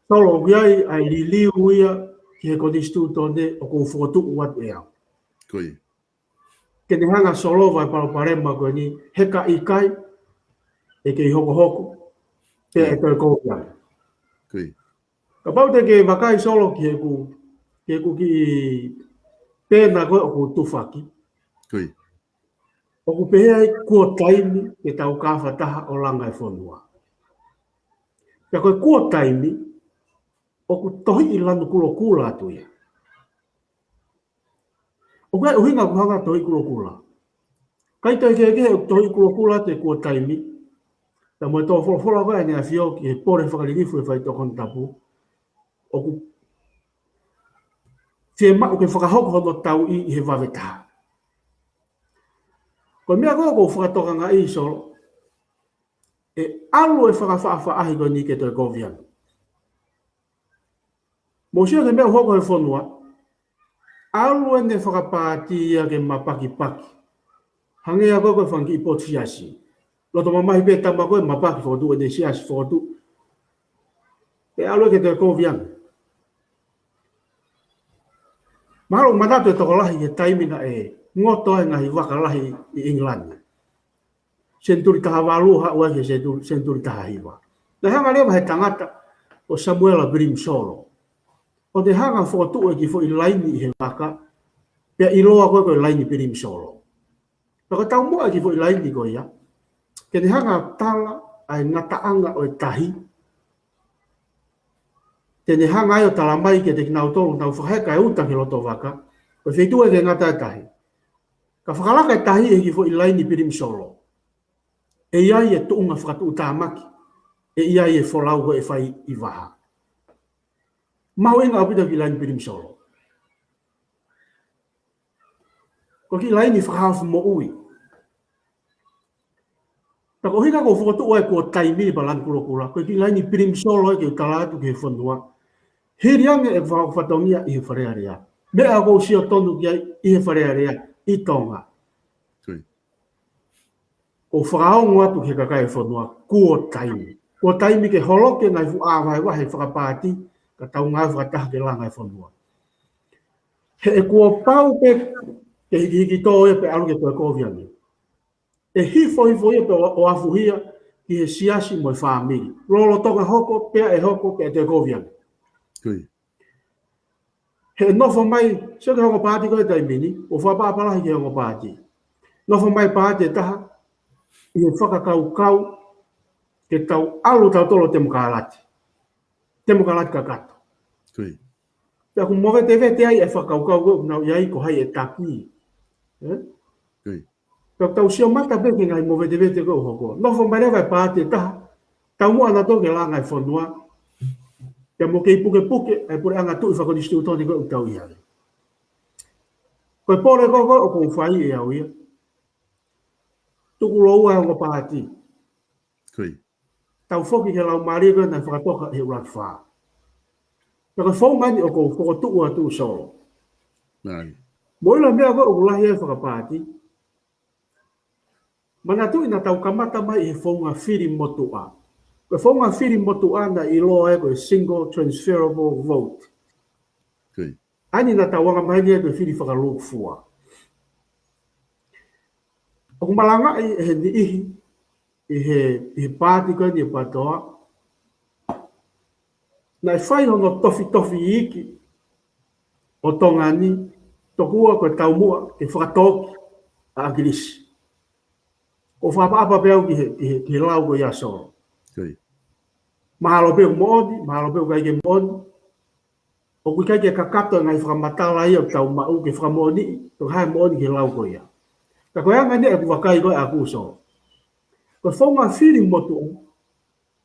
Solo wiai ai liu ia ki he kodistu tone o ko whotu uat ea. Koe. Ke te hanga solo vai palo parema koe ni heka ikai e kei hoko pe e koe kōpia. Koe. Ka pau te ke wakai solo ki he ku ki pēna koe o ku tufaki. Koe. O ku pehea i kua taimi ke tau kāwhataha o langa e whonua. Ka koe kua taimi o ku tohi i lanu kulo kula atu ia. O kai uhinga ku hanga tohi kulo kula. Kai toi ke o tohi kulo kula te kua taimi. Ta moe tō wholofola koe ni a whio ki he pore whakaririfu e whai tokon tapu. O ku whie mau ke whakahoko hono tau i he wawetaha. Ko mea koe ko whakatoka ngā i solo. E alu e whakawhaafa ahi koe ni ke toi kovian. Mo sio te mea hoko he whonua. Alu e ne whakapāti ia ke mapaki. Hangea koe koe whanki i potiasi. Loto mamahi pe tamba koe mapaki whotu e ne siasi whotu. E alu e ke toi kovian. Mahalo manatu e toko lahi ke taimina e ngoto e ngahi waka lahi i England. Senturi taha walu ua ke senturi taha hiwa. Na hanga lewa he tangata o Samuela Brimsolo. O te hanga whotu e ki fo i laini i he waka, pia i loa koe koe laini Brimsolo. Naka tau mua e ki fo i laini koe ia. Ke te hanga tala ai ngataanga o e tahi. Tene hanga ai o talamai ke te kinau tolu tau whaheka e uta ki loto waka. Koe whetua e ke ngata e tahi. Ka whakalaka e tahi e ki fo i laini Brimsolo. E iai e tuunga whakatu utamaki. E iai e wholau koe e whai i waha. Mau inga apita ki laini Brimsolo. Ko ki laini whakahafu mo ui. Tako hina ko whakatu oe kua taimi pa lan kula. Ko ki laini Brimsolo e ke utalatu ke whanua. Hiriange e whakatongia i he wharearea. Mea kou sio tonu ki ai i he wharearea i tonga. Ko whakaongo atu ke kakai whanua kua taimi. Kua taimi ke holoke ngai fu awai wahe whakapāti ka tau ngai whakataha ke langai whanua. He e kua pau pe ke hiki tō e pe alu ke koe kōwiangi. E hifo ia pe o afuhia ki he siasi mo e whaamiri. Lolo toka hoko, pea e hoko pe te kōwiangi. He nofo mai, seo ke hongo pāti koe taimini, o whapapalahi ke hongo pāti. Nofo mai pāti e taha, i he whakakau ke tau alu tau tolo te mukalati. Te mukalati ka kato. Pea ku mowe te vete ai e whakakau koe, nau iai ko hai e taki. Pea tau sio mata peke ngai mowe te vete koe hoko. Nofo mai rewa e pāti e taha, tau mua na toke langa e whanua, pea mo kei puke, e pure anga tui whakodistu utoni koe utau iare. Koe pore koe o kou whai e au ia. Tuku loua e hongo pāti. tau foki he lau maria koe na whakatoka he urat wha. Na koe whaumani o ko whakotu atu solo. Ai. Moila mea koe o kulahi e whakapāti. Mana tu ina tau kamata mai he whaunga whiri motu a. Koe whaunga whiri motu a na i loa e koe single transferable vote. Okay. Ani na tau wanga mai e koe whiri whakaluk fua. O kumalanga i he ni ihi i he pāti koe ni e patoa. Na i whai hono tofi iki o tongani tokua koe tau mua ke whakatoki a agirisi. O whapapa pēu ki he lau koe iaso. Okay. Mahalo pēu mooni, mahalo pēu kaike mooni. O kui kaike kakato ngai whakamatala ia o tau mau ke whakamoni, tō hae mooni ki he lau koe ia. Ka koe anga ni e kuwakai koe a kuso. Koe whaunga whiri motu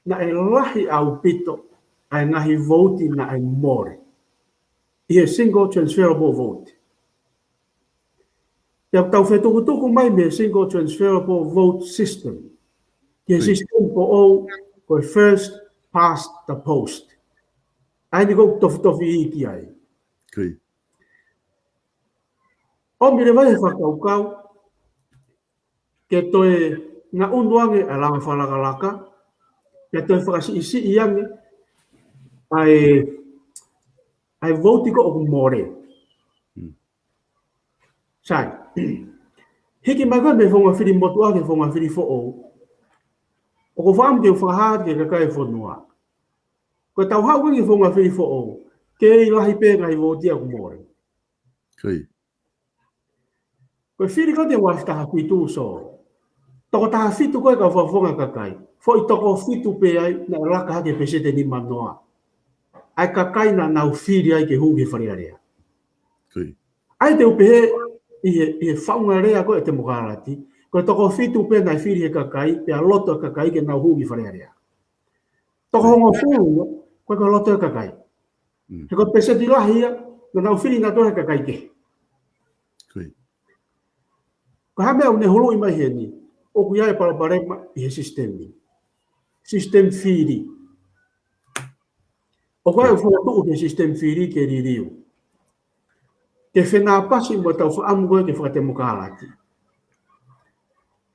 na e lahi au pito ai ngahi voti na ai more. I he single transferable vote. Ia tau whetukutuku mai me single transferable vote system. Ki he system po o koe first past the post. Ai ni kou tofi iki ai. Okay. O mire vai he whakaukau ke toe nga unduange a langa whalakalaka ke toe whakasi isi iange ai voti ko o more. Sai. Hiki mai koe me whonga whiri motu ake whonga whiri fo o. O ko whaam ke whahaat ke kakai whanua. Ko tau hau kingi whonga whiri fo o. Ke i lahi pēnga i voti aku more. Okay. Ko whiri kote waftaha pitu so. Toko taha fitu koe ka whawhonga kakai. Fo i toko fitu pe ai na laka hake pesete ni manoa. Ai kakai na nau whiri ai ke huki whariarea. Okay. Ai te upehe i he whaunga rea koe te mokarati. Koe toko fitu pe nai whiri he kakai, pe a loto kakai ke nau huki wharearea. Toko hongo whunga, koe koe loto kakai. He koe peseti lahia, na nau whiri na tohe kakai ke. Okay. Ko hamea une hulu i mai he ni, o ku iai paraparema i he sistemi. Sistem whiri. O koe whakatu ke sistem whiri ke ririu. Ke whenā pasi mo tau whaamu koe ke whakate mokarati.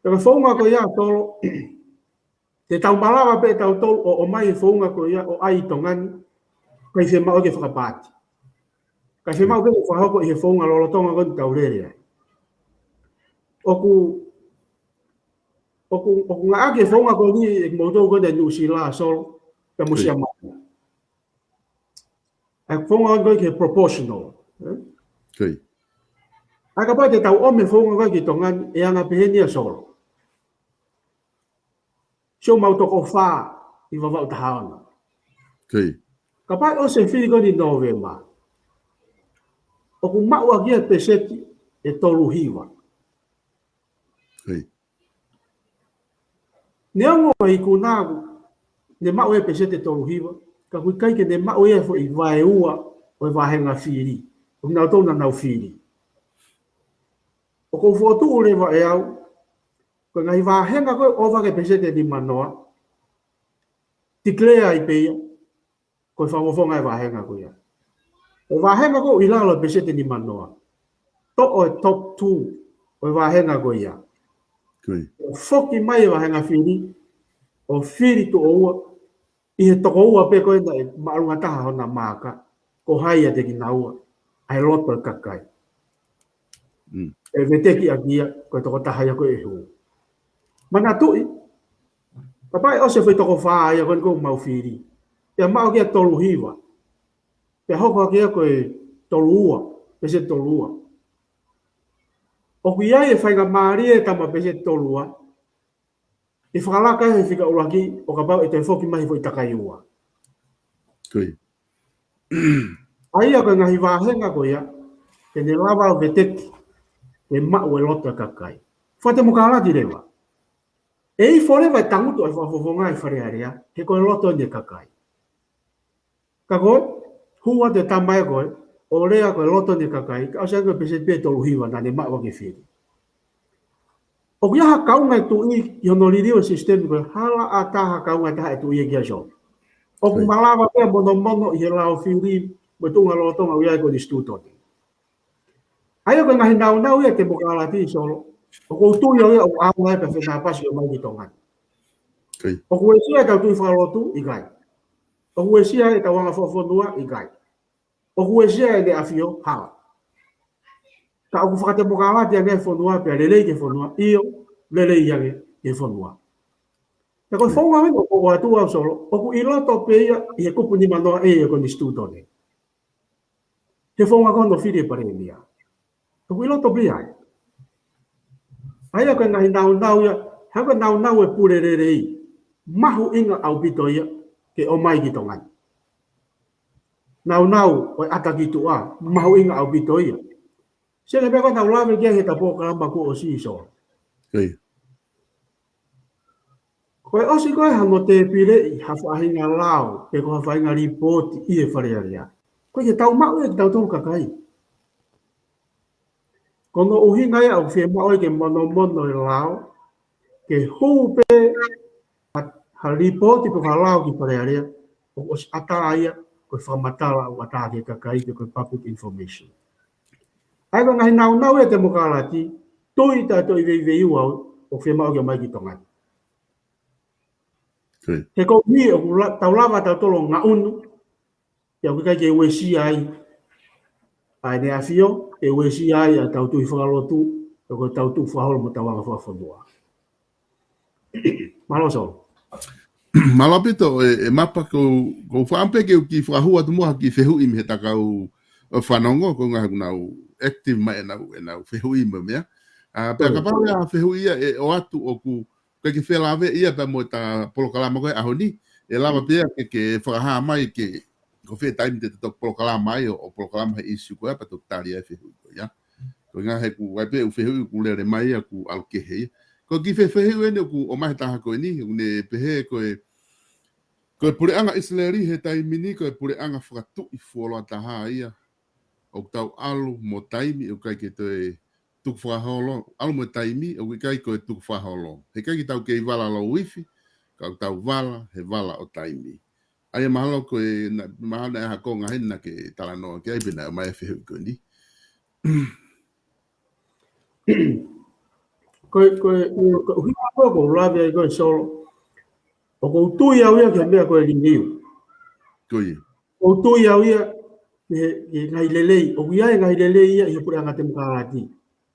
Taka whaunga ko ia tolo, te tau malawa pe tau tolo o mai whaunga ko ia o ai tongani, kai whe mao ke whakapati. Kai whe mao ke whahoko i he whaunga lolotonga ko tau rere ai. Oku ngā ake whaunga ko ni e mautou ko te nusi la solo, ka musia mai. Ai whaunga ko ke proportional. Okay. Ai ka pai te tau ome whaunga ko ki tongani e anga pehenia solo. Sio mau toko wha i wawau tahaona. Okay. Ka pai o se whiri ni November. O ku mau a kia peseti e tolu hiwa. Okay. Ne ango i kunagu, ne mau e peseti e tolu hiwa, ka kui kaike ne mau e fo i vae ua o i vahenga whiri. O nau tau na nau whiri. O kou whotu o lewa e au, ko ngai vahenga koe o wake pesete ni manoa, tiklea i peia, koe whamofonga e vahenga koe ia. O vahenga koe i lalo pesete ni manoa. To o e top 2 o vahenga koe ia. Okay. O whoki mai e vahenga whiri, o whiri to o ua, i he toko ua pe koe na e maarunga taha hona maka, ko haia te ki na ua, ai loto e kakai. E veteki a kia, koe toko taha ia koe e huu. Mana tui, papai o se foi toko whaa ia koe kou mau whiri. Ia mau kia tolu hiwa. Ia hoko kia koe tolu ua, pese tolu ua. O kui ai e whainga maari e tama pese tolu ua. I whakalaka e whika uraki, o ka pau e te whoki mahi foi takai ua. Okay. Ai a koe ngahi wāhenga koe ia, ke ne lava o veteki, e mau e loto e kakai. Whate mokarati rewa. E i fore vai tangutu ai whawhonga i wharearea, he koe loto ni kakai. Ka koe, hua te tamai koe, o rea koe loto ni kakai, ka asa koe pese pe tolu hiwa na ne mawa ke whiri. O kia hakau ngai tu I honoriri o sistem ko hala ata hakau ngai ta tu I kia so. O ku malawa pe mono I lao fiuri betul ngalo to ngau ia ko di stuto. Ayo ko ngai nau ia te bokala ti solo. O ku tu ia o au ngai pe na pas yo mai tongan. O ku sia ta tu falo tu igai. O ku sia ta wanga fo dua igai. O ku sia de afio hala. Ka o fakate bokala ti age fo dua pe lele ke fo dua io lele ia ke fo dua. Ta ko fo ngame ko wa tu au solo. O ku ilo to pe ia ko puni mano ko ni stuto ne. Te fo ngako no fide pare dia. O ku ilo to pe ai. Ai ko ngai nau ia ha ko nau e pure re mahu inga au pito ia ke o mai ki tongan. Nau o ata ki tu a mahu inga au pito ia. Se le pega nau lave ke he tapo kalamba ko o si so. Ko o si ko hango te pire I hafa hinga lao ke ko hafa hinga report I e fare ia. Ko ke tau mau e tau tau kakai. Kono o hinga ia o fe mau ke mono e lao ke hupe ha report ko lao ki fare ia. O ata ia ko whamatala o ata ke kakai ke ko public information. Ai ko ngai nau e te mokalati toi ta toi vei wau o fe mau ke mai ki tongan. He ko mi o tau lava tau tolo nga unu ya ko kai ke wesi ai ne afio e wesi ai a tau tu whakalo tu ko tau tu whaholo mo tau anga whawhanua. Malo so. Malapito e mapa ko whaampe ke ki whahua tu moha ki whehu I me he takau whanongo ko ngā nau active mai e nau whehu I me mea. Pea ka pau ia whehu ia e o atu o ku kai ke whelave ia pa mo ta polokalama koe ahoni e lava pia ke whakaha mai ke ko whe taimi te tok polokalama mai o polokalama he isu koe pa tok tari ai whehu ko ia. Ko ngā he ku waipe u whehu ku lere mai ia ku alkehe. Ko ki whehu ene ku o mahi taha koe ni ne pehe koe ko pure anga Israeli he taimi ni ko pure anga whakatu I fuolo ataha ia o tau alu mo taimi o kai ke te tuk whaholo alu mo taimi o kai ko tuk whaholo he kai ki tau kei wala lo wifi ka tau wala he wala o taimi ai mahalo ko mahalo e hako ngahin na ke talano ke ai bina mai whehu ko ni ko hima ko lawe ko solo o ko tu ia ia ke mea ko ringiu. Koi. O tu ia ia ke ngai lelei o ia ngai lelei ia pura ngate mukalati.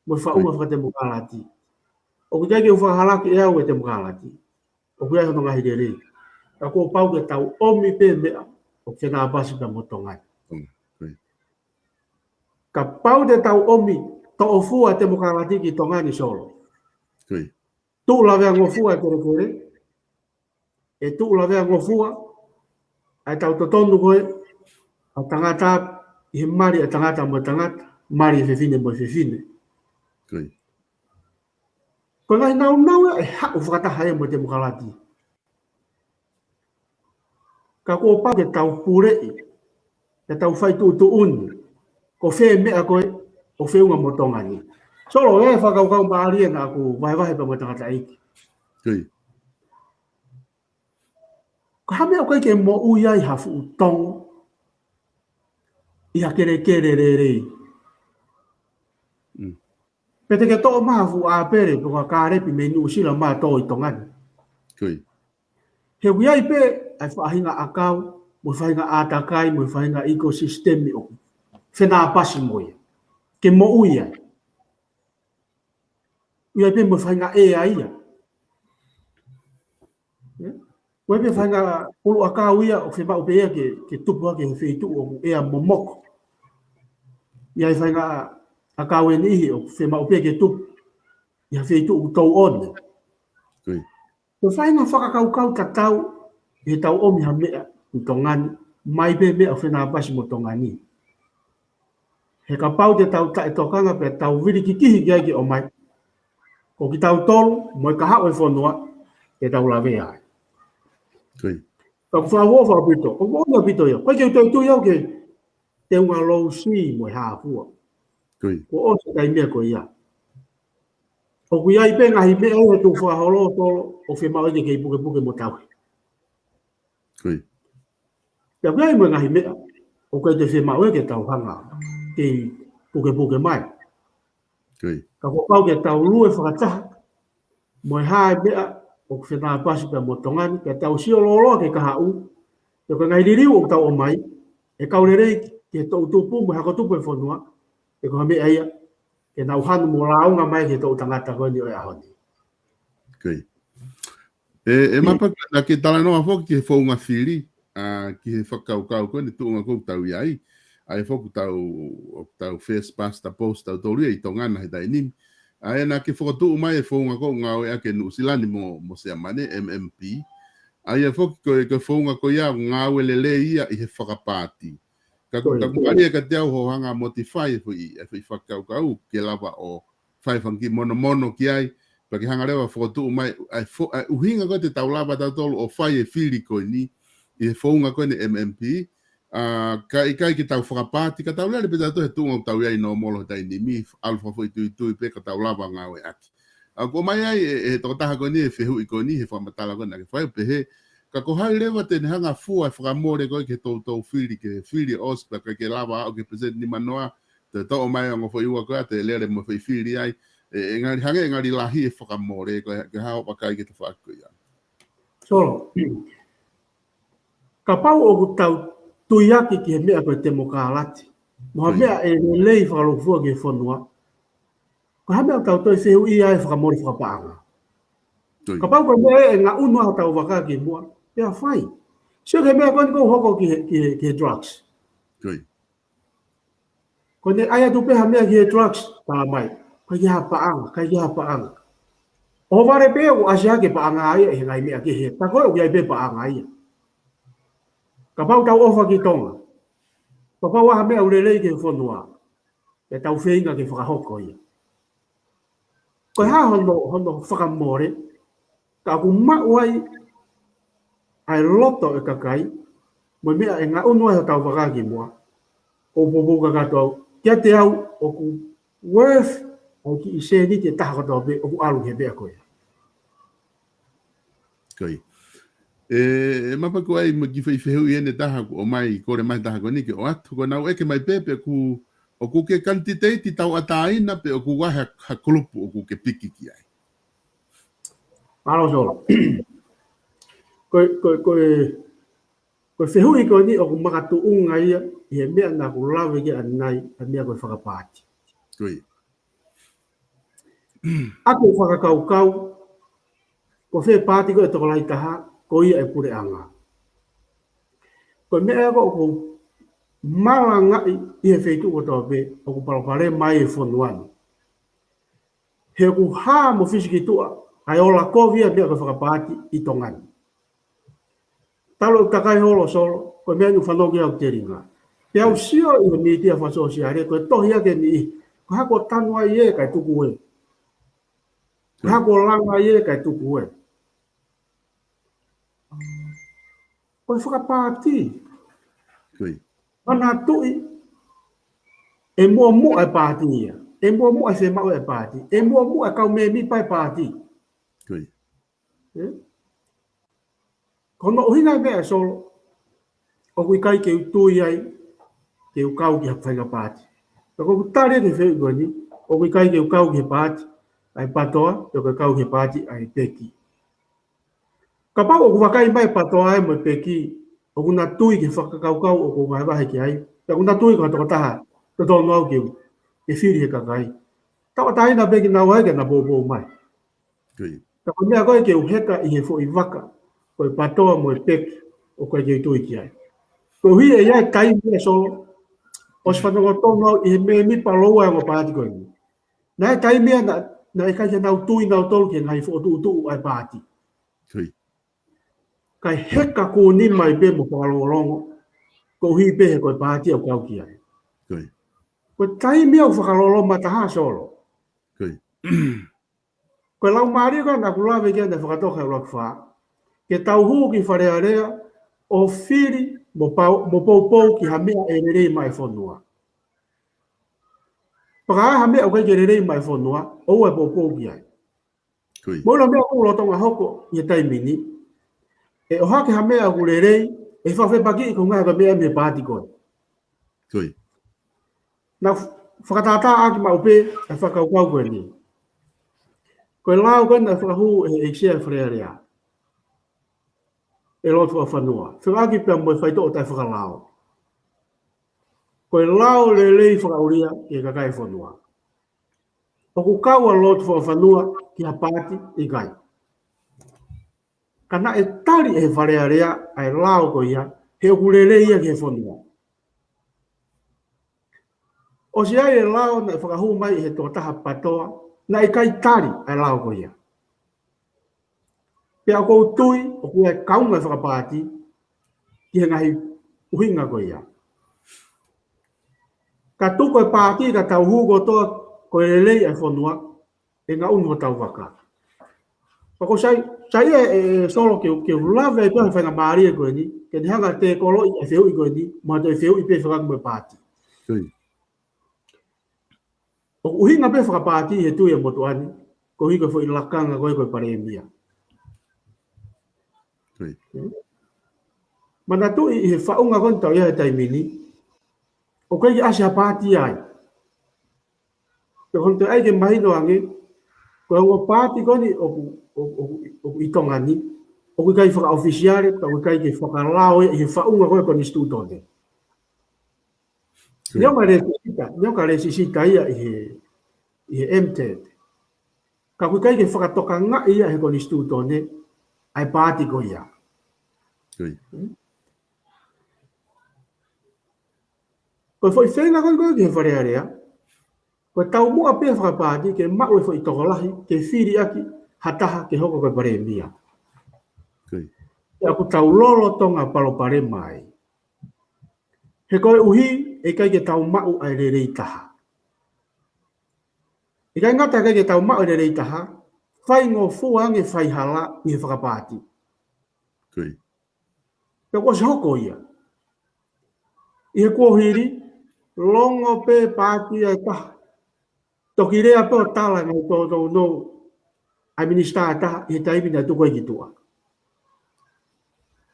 Mo fa uma fa te mukalati. O kia ke fa hala ke ia o te mukalati. O kia no ngai lelei. Ka ko pau ke tau omi pe mea o ke na basi ka motongai. Koi. Ka pau de tau omi to ofu te mukalati ki tongani solo. Koi. Tu lawe ngofua kore e tu la vea ngofua ai tau totonu koe a tangata I mari a tangata mo tangata mari fefine mo fefine Koi. Ko ngai nau e ha o whakata hae mo te mukalati ka ko pa ke tau purei ke tau whai tu uni ko whe mea koe o wheunga mo tongani solo e whakaukau maari e nga ku wahe pa mo tangata iki Koi. Ko hame o kai ke mo uia I hafu utong I hakere re. Pete ke to mafu a pere ko ka repi me ni usila ma to I tongan. Koi. He uia I pe ai whahinga akau, mo whahinga atakai, mo whahinga ecosystem I o. Whena pasi mo ia. Ke mo uia. Uia pe mo whahinga AI ia. Koe pe whainga pulu a kāuia o whi mau pēa ke tupu ake he whitu o ea momoko. Ia i whainga a kāue nihi o whi mau pēa ke tupu. Ia whitu o tau one. Ko whainga whakakaukau ka tau he tau omi ha mea i tongani. Mai pē mea o whenā basi mo tongani. He ka pau te tau tae tokanga pe tau viri ki kihi ki aiki o mai. Ko ki tau tolu, mo i ka hao e whanua, e tau la vea ai. Ka whaua whapito, o whaua pito ia. Koe ke tau tui au ke te unga lou si mo i haafua. Ko o se kai mea ko ia. O ku ia ipe ngahi mea e tu whaholo tolo o whi mau ke puke mo tau. Koi. Ia ku ia mo ngahi mea o kai te whi mau ke tau hanga ke puke mai. Koi. Ka ko pau ke tau lue whakataha mo hae mea o ku whenaa pasi pe mo tongani ke tau sio lolo ke kaha u. Ia ka ngai ririu o tau o mai e kaurerei ke tau tupu mo hako tupu e whanua e ko mea ia ke nau hanu mo launga mai ke tau tangata koe ni o e ahoni. Koi. E mapa na ke tala noa foki ke whaunga whiri, ki he whakau koe ni tuunga kou tau iai, ai foku tau first past ta post tau tolu i tongana he tai nimi. Ai na ke whakatuu mai e whaunga kou ngau e ake nuusilani mo se amane, MMP. Ai e foki ke whaunga kou ia ngau e lele ia i he whakapāti. Ka kumari e ka te au ho hanga motify e whakau ke lava o whaifangi mono ki ai, paki hanga rewa whakatu mai, uhinga koe te taulaba tautolu o whai e whiri koe ni, i he whaunga koe ni MMP, kai ki tau whakapāti, ka taulere pe tatu he tunga o tau iai no molo tai ni mi, alfa fwoi tui pe ka taulaba ngau e aki. Ko mai ai e tokotaha koe ni e whehu i koe ni, he whamatala koe na ke whai pehe, ka ko hai lewa te hanga fua e whakamore koe ke tau whiri, ke whiri ospa, ke lava au ke present ni manoa, te tau mai o ngofo iwa koe, te lere mo whiri ai, engari hange engari lahi e whakamore ke hao pakai ke te whakako ia. So, ka pau o ku tau tuiaki ki he mea koe te mokalati. Moha mea e lei whakalofua ki whanua. Ka ha mea tau toi sehu ia e whakamore whakapaanga. Ka pau koe mea e ngā unua tau waka ki mua. Pea whai. Sio ke mea koe ni kou hoko ki he drugs. Koe ne aia tu peha mea ki he drugs. Tā mai. Kai ki ha paanga. O vare pe o asia ke paanga aia e ngai mea ki he. Ta koe o ki ai pe paanga aia. Ka pau tau ofa ki tonga. Ka pau aha mea urelei ke whanua. E tau whenga ke whakahoko ia. Koe ha hono whakamore. Ka ku mauai ai loto e kakai. Mo mea e ngā unua e tau whakaki mua. O popo katoau. Kia te au o ku worth o ki i se ni te taha katoa pe o ku alu he bea koe. Koi. E mapa ko ai mo ki whaiwhehu i ene taha o mai kore mai taha ko nike o atu ko nau eke mai pepe ku o ku ke kantiteiti tau ataina pe o ku wahe ha kulupu o ku ke piki ki ai. Alo solo. Koe whehu i koe ni o ku makatu unga ia i he mea na ku lawe ki anai a mea koe whakapāti. Koi. Ako whakakaukau ko whe pāti koe toko lai taha ko ia e pure anga. Koe mea ko ku mala ngai i he wheitu ko toa pe o ku palapare mai e whonuanu. He ku haa mo fisiki tua ai ola kovia mea koe whakapāti i tongani. Talo takai holo solo, koe mea ni whanoki au te ringa. Te au sio i ni tia whasosi are, koe tohi ake ni, koe hako tanua i e kai tuku e. Koe hako langa i e kai tuku e. Koe whakapāti. Mana tui, e mua e pāti ia. E mua e whemau e pāti. E mua e kau me mi pai pāti. Kono ohinga mea solo, o kui kai ke utui ai, ke ukau ki hapwhainga pāti. Ko kutare ke wheu goni, o kui kai ke ukau ki pāti, ai patoa, o kui kau ki pāti, ai peki. Ka pau o kuwakai mai patoa ai mo peki, o kuna tui ki whakakaukau o ku ngai wahe ki ai, ka kuna tui ka toko taha, to tono au ki e whiri he kakai. Tawa taina peki nau hai ke na bobo mai. Ka kumea koe ke uheka i he fo i waka, koe patoa mo e peki o koe ke tui ki ai. Ko hui e iai kai mea solo, o se whanonga tono au i he mea mi paloa e mo pāti koe ni. Nā e kai mea na e kai ke nau tui nau tolu ke ngai fo tu ai pāti. Kai heka ko ni mai be mo palolongo, ko hui be he koe pāti au kau ki ai. Koe kai mea u whakalolo mataha solo. Koe lau maari koe na kulawe kia na whakatoka e urak ke tau huu ki wharearea o whiri mo poupou ki hamea e rerei mai whanua. Paka ai hamea o kai ke rerei mai whanua, ou e poupou ki ai. Koi. Mo lo mea ko lo tonga hoko ye tai mini. E o hake ha mea ku lerei e fa fe paki ko nga ka mea me pati ko. Koi. Na whakatata aki maupe e whakaukau koe ni. Koe lao koe na whakahu e xea wharearea. E lotu a whanua. Whakaki pia moe whaito o tai whakalao. Koe lao le lei whakauria e kakai whanua. O ku kaua lotu whanua ki ha pāti i kai. Kana e tari e wharearea ai lao koe ia he o ku le lei ia ki he whanua. O si ai e lao na whakahu mai he tō taha patoa na e kai tari ai lao koe ia. Pea kou tui o kua e kaunga e whakapāti ki he ngahi uhinga koe ia. Ka tuko e pāti ka tau hugo toa koe lelei e whanua e ngā unu tau waka. Pako sai e solo ke lave e pēr whainga maari e koe ni, ke ni hanga te kolo i e whiu i koe ni, ma te whiu i pēr whakamu e pāti. Koi. O uhinga pēr whakapāti he tui e motuani, ko hiko fo i lakanga koe pare e mia. Koi. Mana tu i he whaunga koe tau ia e taimini, o koe ki ase ha pāti ai. Te honte ai ke mahino ange, koe o pāti koe ni o i tonga ni, o koe kai whaka ofisiare, ta koe kai ke whakalao i he whaunga koe koe ni stūtone. Nio ka resisita ia i he MTED. Ka koe kai ke whakatoka ngā ia he koe ni stūtone, ai pāti koe ia. Koi. Koe foi whenga koe ki he wharearea, koe tau mua pēr whakapāti ke mau e foi tokolahi, ke whiri aki, hataha ke hoko koe pare mia. Koi. E aku tau lolo tonga palo pare mai. He koe uhi e kai ke tau mau ai rerei taha. E kai ngata kai ke tau mau ai rerei taha, whai ngō fuange whai hala i he whakapāti. Koi. Pe ko se hoko ia. I he kuohiri, longo pe pāti ai taha. Toki rea pe o tala ngai tō no ai minista taha i he taimina tuko i ki tua.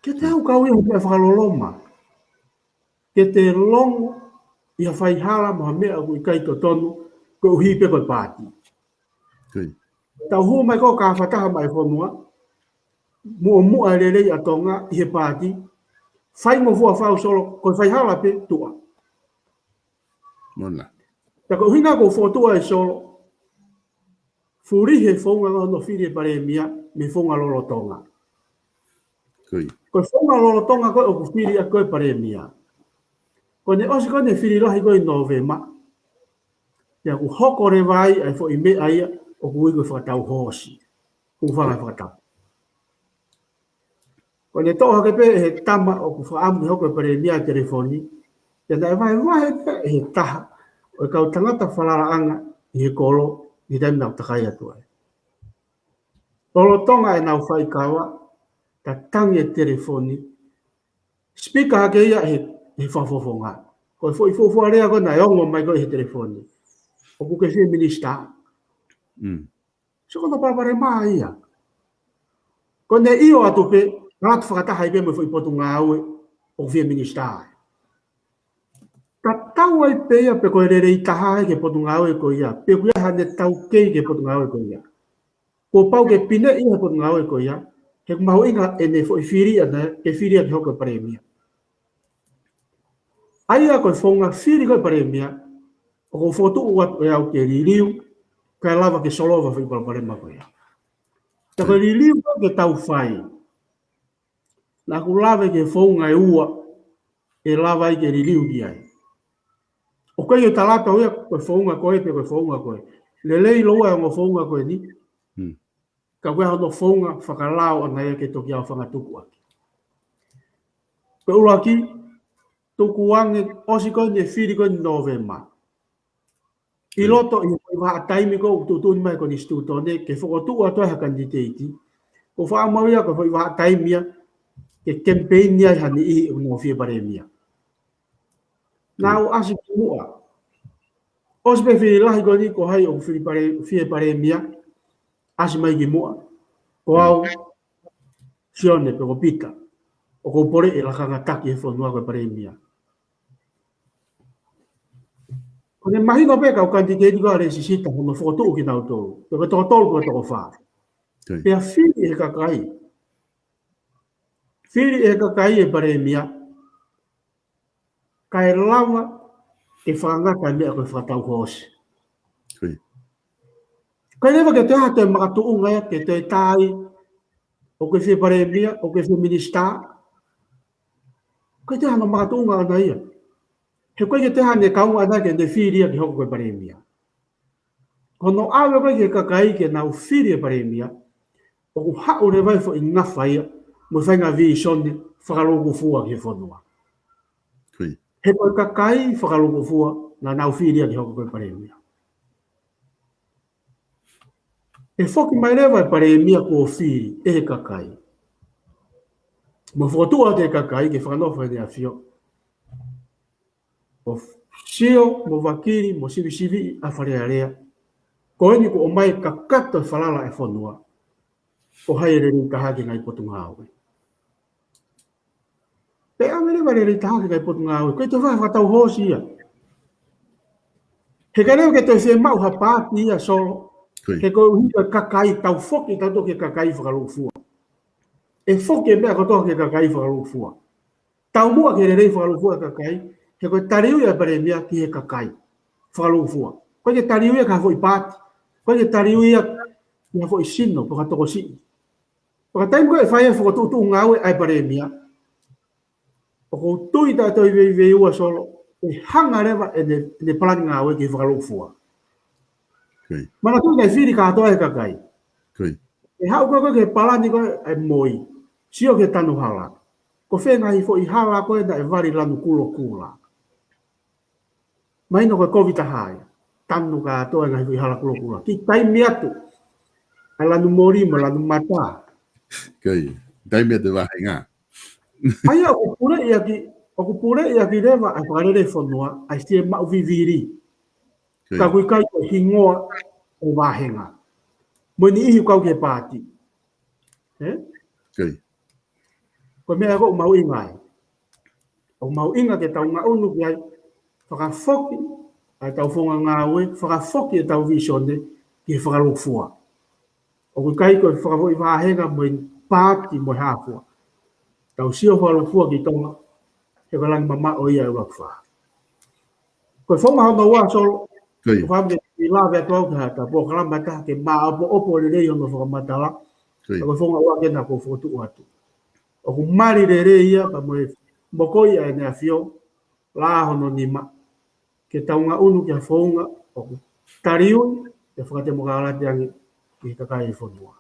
Ke te au kau iho pe whakaloloma. Ke te longo i ha whai hala moha mea ku i kai to tonu ko uhi pe koe pāti. Koi. Tau hu mai ko ka whataha mai whanua, mua rerei a tonga i he pāti, whai mo fua whau solo, koe whai hala pe tua. Mona. Ta ko hina ko fotua e solo, furi he whaunga no whiri e pare mia, me whaunga lolo tonga. Koi. Koe whaunga lolo tonga koe o ku whiri a koe pare mia. Ko ne osi koe ne whiri rohi koe novema, ia ku hoko re vai ai fo i me aia, o ku iko whakatau hosi. Ku whanga whakatau. Ko ne toha ke pe he tama o ku whaamu ki hoko e pare mia telefoni, ia nai vai pe he taha, o e kau tangata whalara anga i he kolo, ni taimi nau takai atu ai. Lolo tonga e nau whai kawa, ta tangi e telefoni, speaker hake ia he whafofonga. Ko e fo rea koe na ongo mai koe he telefoni. O ku ke whia minista. So kono parapare maa ia. Ko ne io atu pe, ratu whakataha i pe mo i potu ngā aue, o whia minista. Ta tau ai pe ia pe koe rere i taha ke potu ngā aue ko ia, pe kuia hane tau kei ke potu ngā aue ko ia. Ko pau ke pine ia he potu ngā aue ko ia, he kumahu inga e ne fo i whiri ana, ke whiri ati hoko pare mia. Aia koe whonga whiri koe pare mia, o ko fotu ua e au ke ririu, kai lava ke solova whi pare ma koe ia. Ta koe ririu ke tau whai. Na ku lava ke whonga e ua, e lava i ke ririu ki ai. O koe e talata uia koe whonga koe pe koe whonga koe. Le lei loa e ngō whonga koe ni, ka koe hano whonga whakalao ana ia ke toki au whangatuku aki. Koe ula ki, tuku ange osi koe ne whiri koe ni novema. I loto i waha taimi ko ututuni mai ko ni stutone ke whakotu atoa ha kandidati. Ko wha amawia ko waha taimi ia ke campaign ia hani i no whia pare mia. Nau asi kumua. Osbe whiri lahi ko ni ko hai o whia pare mia. asi mai ki mua, ko au, sione pe ko pita, o ko pore e lakanga taki e whanua koe pare mia. Ko ne mahi no pe ka o kanti te dika re sisita hono whokotu ki tau tōu, pe ko toko tolu pe toko whaa. Pe a whiri e kakai, whiri e kakai e pare mia, kai lava e whangata mea koe whakatau hoose. Kai lewa ke te aha te makatu unga ke te tai, o ke whi pare mia, o ke whi minista, kai te aha no makatu unga ana ia. He koe ke te aha ne kaunga ana ke te whiri a ki hoko koe pare mia. Kono awe koe ke kakai ke nau whiri e pare mia, o ku hao re vai fo i ngafa ia, mo whainga vi sone, whakalogo fua ki whanua. He koe kakai whakalogo fua, na nau whiri a ki hoko koe pare mia. E whoki mai rewa e pare mia ko whiri, e he kakai. Mo whotua te kakai ke whakanofa e a whio. O sio, mo wakiri, mo sivi a wharea rea. Ko eni ko o mai kakato e whalala e whanua. O haere rin tahake ngai potunga aue. Pe ame rewa rin tahake ngai potunga aue. Koe te whakatau hosi ia. He ka reo ke te whi mau hapati ia solo. He ko hika kakai tau whoki tau toke kakai whakaluku fua. E whoki e mea kotoa ke kakai whakaluku fua. Tau mua ke rei whakaluku fua kakai, he koe tariu ia pare mea ki he kakai whakaluku fua. Koe ke tariu ia ka hoi pāti. Koe ke tariu ia ki hoi sino, poka toko si. Poka taimu koe e whaia whakatutu ngawe ai pare mea. O ko tui ta toi vei ua solo, e hanga rewa e ne palani ngawe ki whakaluku fua. Mana tui kai whiri katoa e kakai. E hau koe ke palani koe e moi. Sio ke tanu hala. Ko whenga i fo i hala koe da e vari lanu kulo kula. Maino koe kovita hai. Tanu katoa e ngai fo i hala kulo kula. Ki taimi atu. A lanu morima, lanu mata. Taimi atu wahe ngā. Aia o kupure ia ki rewa a whakarere whanua ai stie mau viviri. Ka kui kai o hingoa o wahenga. Moini ihi kau ke pāti. Ko mea ko mau ingai. O mau inga ke tau ngā unu ki ai. Whakawhoki ai tau whonga ngāwe. Whakawhoki e tau visone ki whakarukfua. O kui kai ko whakawhoi wahenga moini pāti moi hāfua. Tau sio whakarukfua ki tonga. He kalangi mama o ia e wakwha. Ko whonga hana wā solo. Ko whamre i lawe atu au ka hata. Po kalamba taha ke maa apo opo le rei ono whakamatala. Ko whonga wā kena ko whotu atu. O ku mari re re ia pa moe mokoi ai nea fio. La hono nima. Ke taunga unu kia whaunga. O ku tariu. Ke whakate mo ka alate angi. Ki kakai e whanua.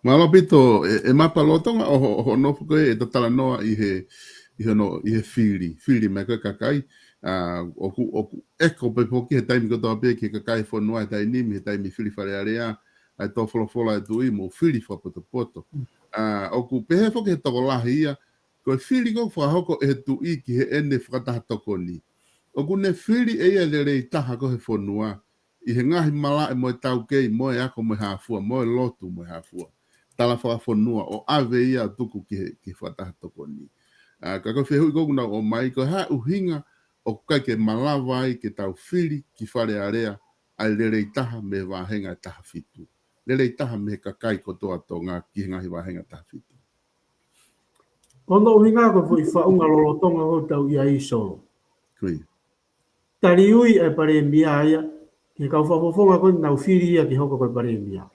Malapito, e mapa lotonga o nofu koe e tatala noa i he whiri me koe kakai. O ku eko pe poki he taimi kotoa pe ke kakai whanua e tai nimi he taimi whiri whare area ai tō wholofola e tui mo whiri whapoto. O ku pehe whoki he toko lahi ia koe whiri ko whahoko e tui ki he ene whakataha toko ni. O ku ne whiri e ia le rei taha ko he whanua i he ngahi mala e moe tau kei moe ako moe hafua, moe lotu moe hafua. Tala whakafonua o ave ia tuku ki whataha toko ni. Ka koe whehui koguna o mai, ko ha uhinga o kai ke malawai ke tau whiri ki whare area ai lerei taha me wahenga taha fitu. Lerei taha me kakai kotoa tō ngā ki ngahi wahenga taha fitu. Ono uhinga ko fui whaunga lolotonga o tau ia i solo. Kui. Tari ui e pare mia ia, ke kau whafofonga koe nau whiri ia ki hoko koe pare mia.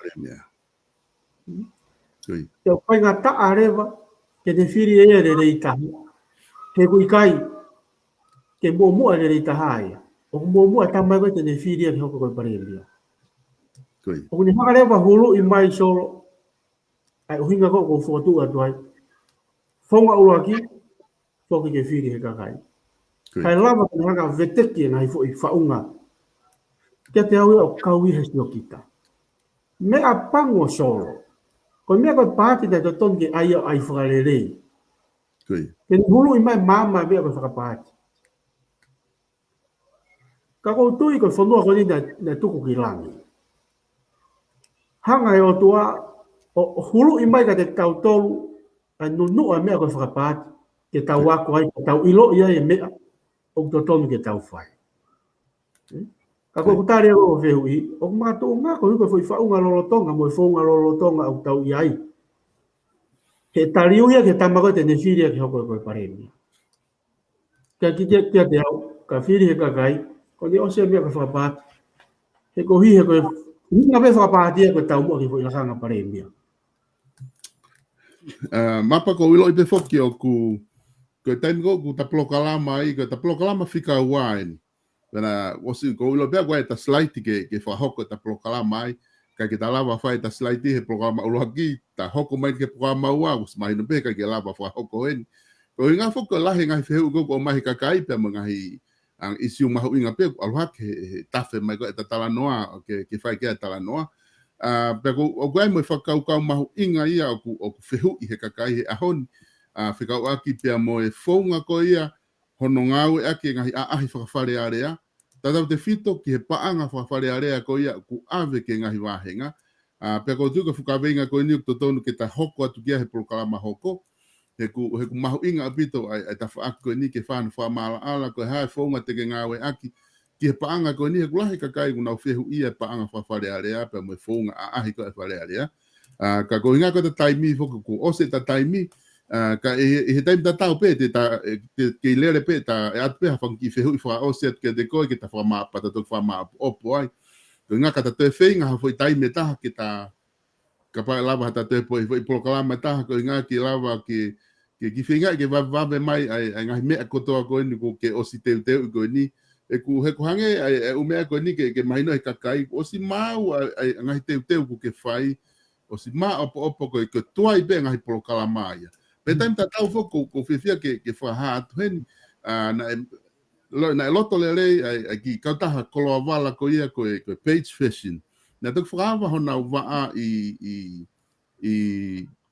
Kui. Te o kai ngā taa rewa, ke te whiri e re rei tahi. He kui kai, ke mua re rei taha ia. O ku mua tamai koe te whiri ia ki hoko koe pare mia. Kui. O ku ni haka rewa hulu i mai solo, ai uhinga ko ko whotu atu ai. Whonga uraki, whoki ke whiri he kakai. Kai lava ka hanga veteki ngai fo i whaunga. Kia te au o kaui he sio kita. Mea pango solo. Ko mea koe pāti tai toton ke ai ai whakarerei. Ke ni hulu i mai mama mea koe whakapāti. ka ko tui ko fonua ko ni na tuku ki langi hanga o tua o hulu i mai ka te tau tolu a nunu a mea ko whakapāti ke tau wako ai ke tau ilo ia e mea o to tonu ke tau whai ka ko kutare o fehu i o mātu o ngā ko huko foi whaunga lolotonga mo i whaunga lolotonga au tau i ai he tariu ia ke tamako te nefiria ke hoko koe paremia ka ki te au ka whiri he kakai ko ni o se mea ka whakapāti he ko hi he koe nga me whakapāti e koe tau mua ki foi lakanga paremia mapa ko ilo i pe foki o ku taimi ku ta plokalama i ta plokalama fika wain na osi ko ilo pe ko ta slide ke fa hoko ta plokalama ai ka ke ta lava fa ta slide he programa ulo ki ta hoko mai ke programa wa us mai no pe ka ke lava fa hoko en ko inga foko la hinga fe ko mai ka kai pe mga hi ang isiu mahu inga pe alha ke tafe mai ko ta talanoa ke fa ke talanoa pego o gai mo whakau kau mahu inga ia o ku whehu i he kakai he ahon whikau aki pia mo e whaunga ko ia hono ngau e aki ngahi ahi whakawhare area tatau te whito ki he paanga whakawhare area ko ia ku ave ke ngahi wahenga pego tuka whukawenga ko ini to tonu ke ta hoko atu kia he polokalama hoko he ku mahu inga apito ai ta whaaki ko ini ke whanu whamala ala ko hae whaunga te ke ngau e aki ki he paanga ko ni he kulahi kakai kuna whehu ia paanga whawhare area pe mo whaunga ahi ko e whare area ka ko inga ko ta taimi foko ku ose ta taimi ka he taimi ta tau pe te ke lere pe ta e atu pe hawhang ki whehu i wha ose atu ke te koe ke ta whama pata tuk whama opo ai ko inga ka ta te whenga hawhoi taimi taha ke ta ka pae lava hata te po i polokalama taha ko inga ki lava ki whenga ke wawe mai ai ngahi mea kotoa ko ini ko ke osi teu ko ini e ku he ku hange e umea ko ni ke mahino e kakai o si mau ai ngai teu ku ke fai o si ma opo ko ke tuai be ngai polokalama ia pe time ta tau fo ko fifia ke fa ha tu hen na loto le ai ki ka ta kolo vala ko ia ko page fishing na tok frava hona va i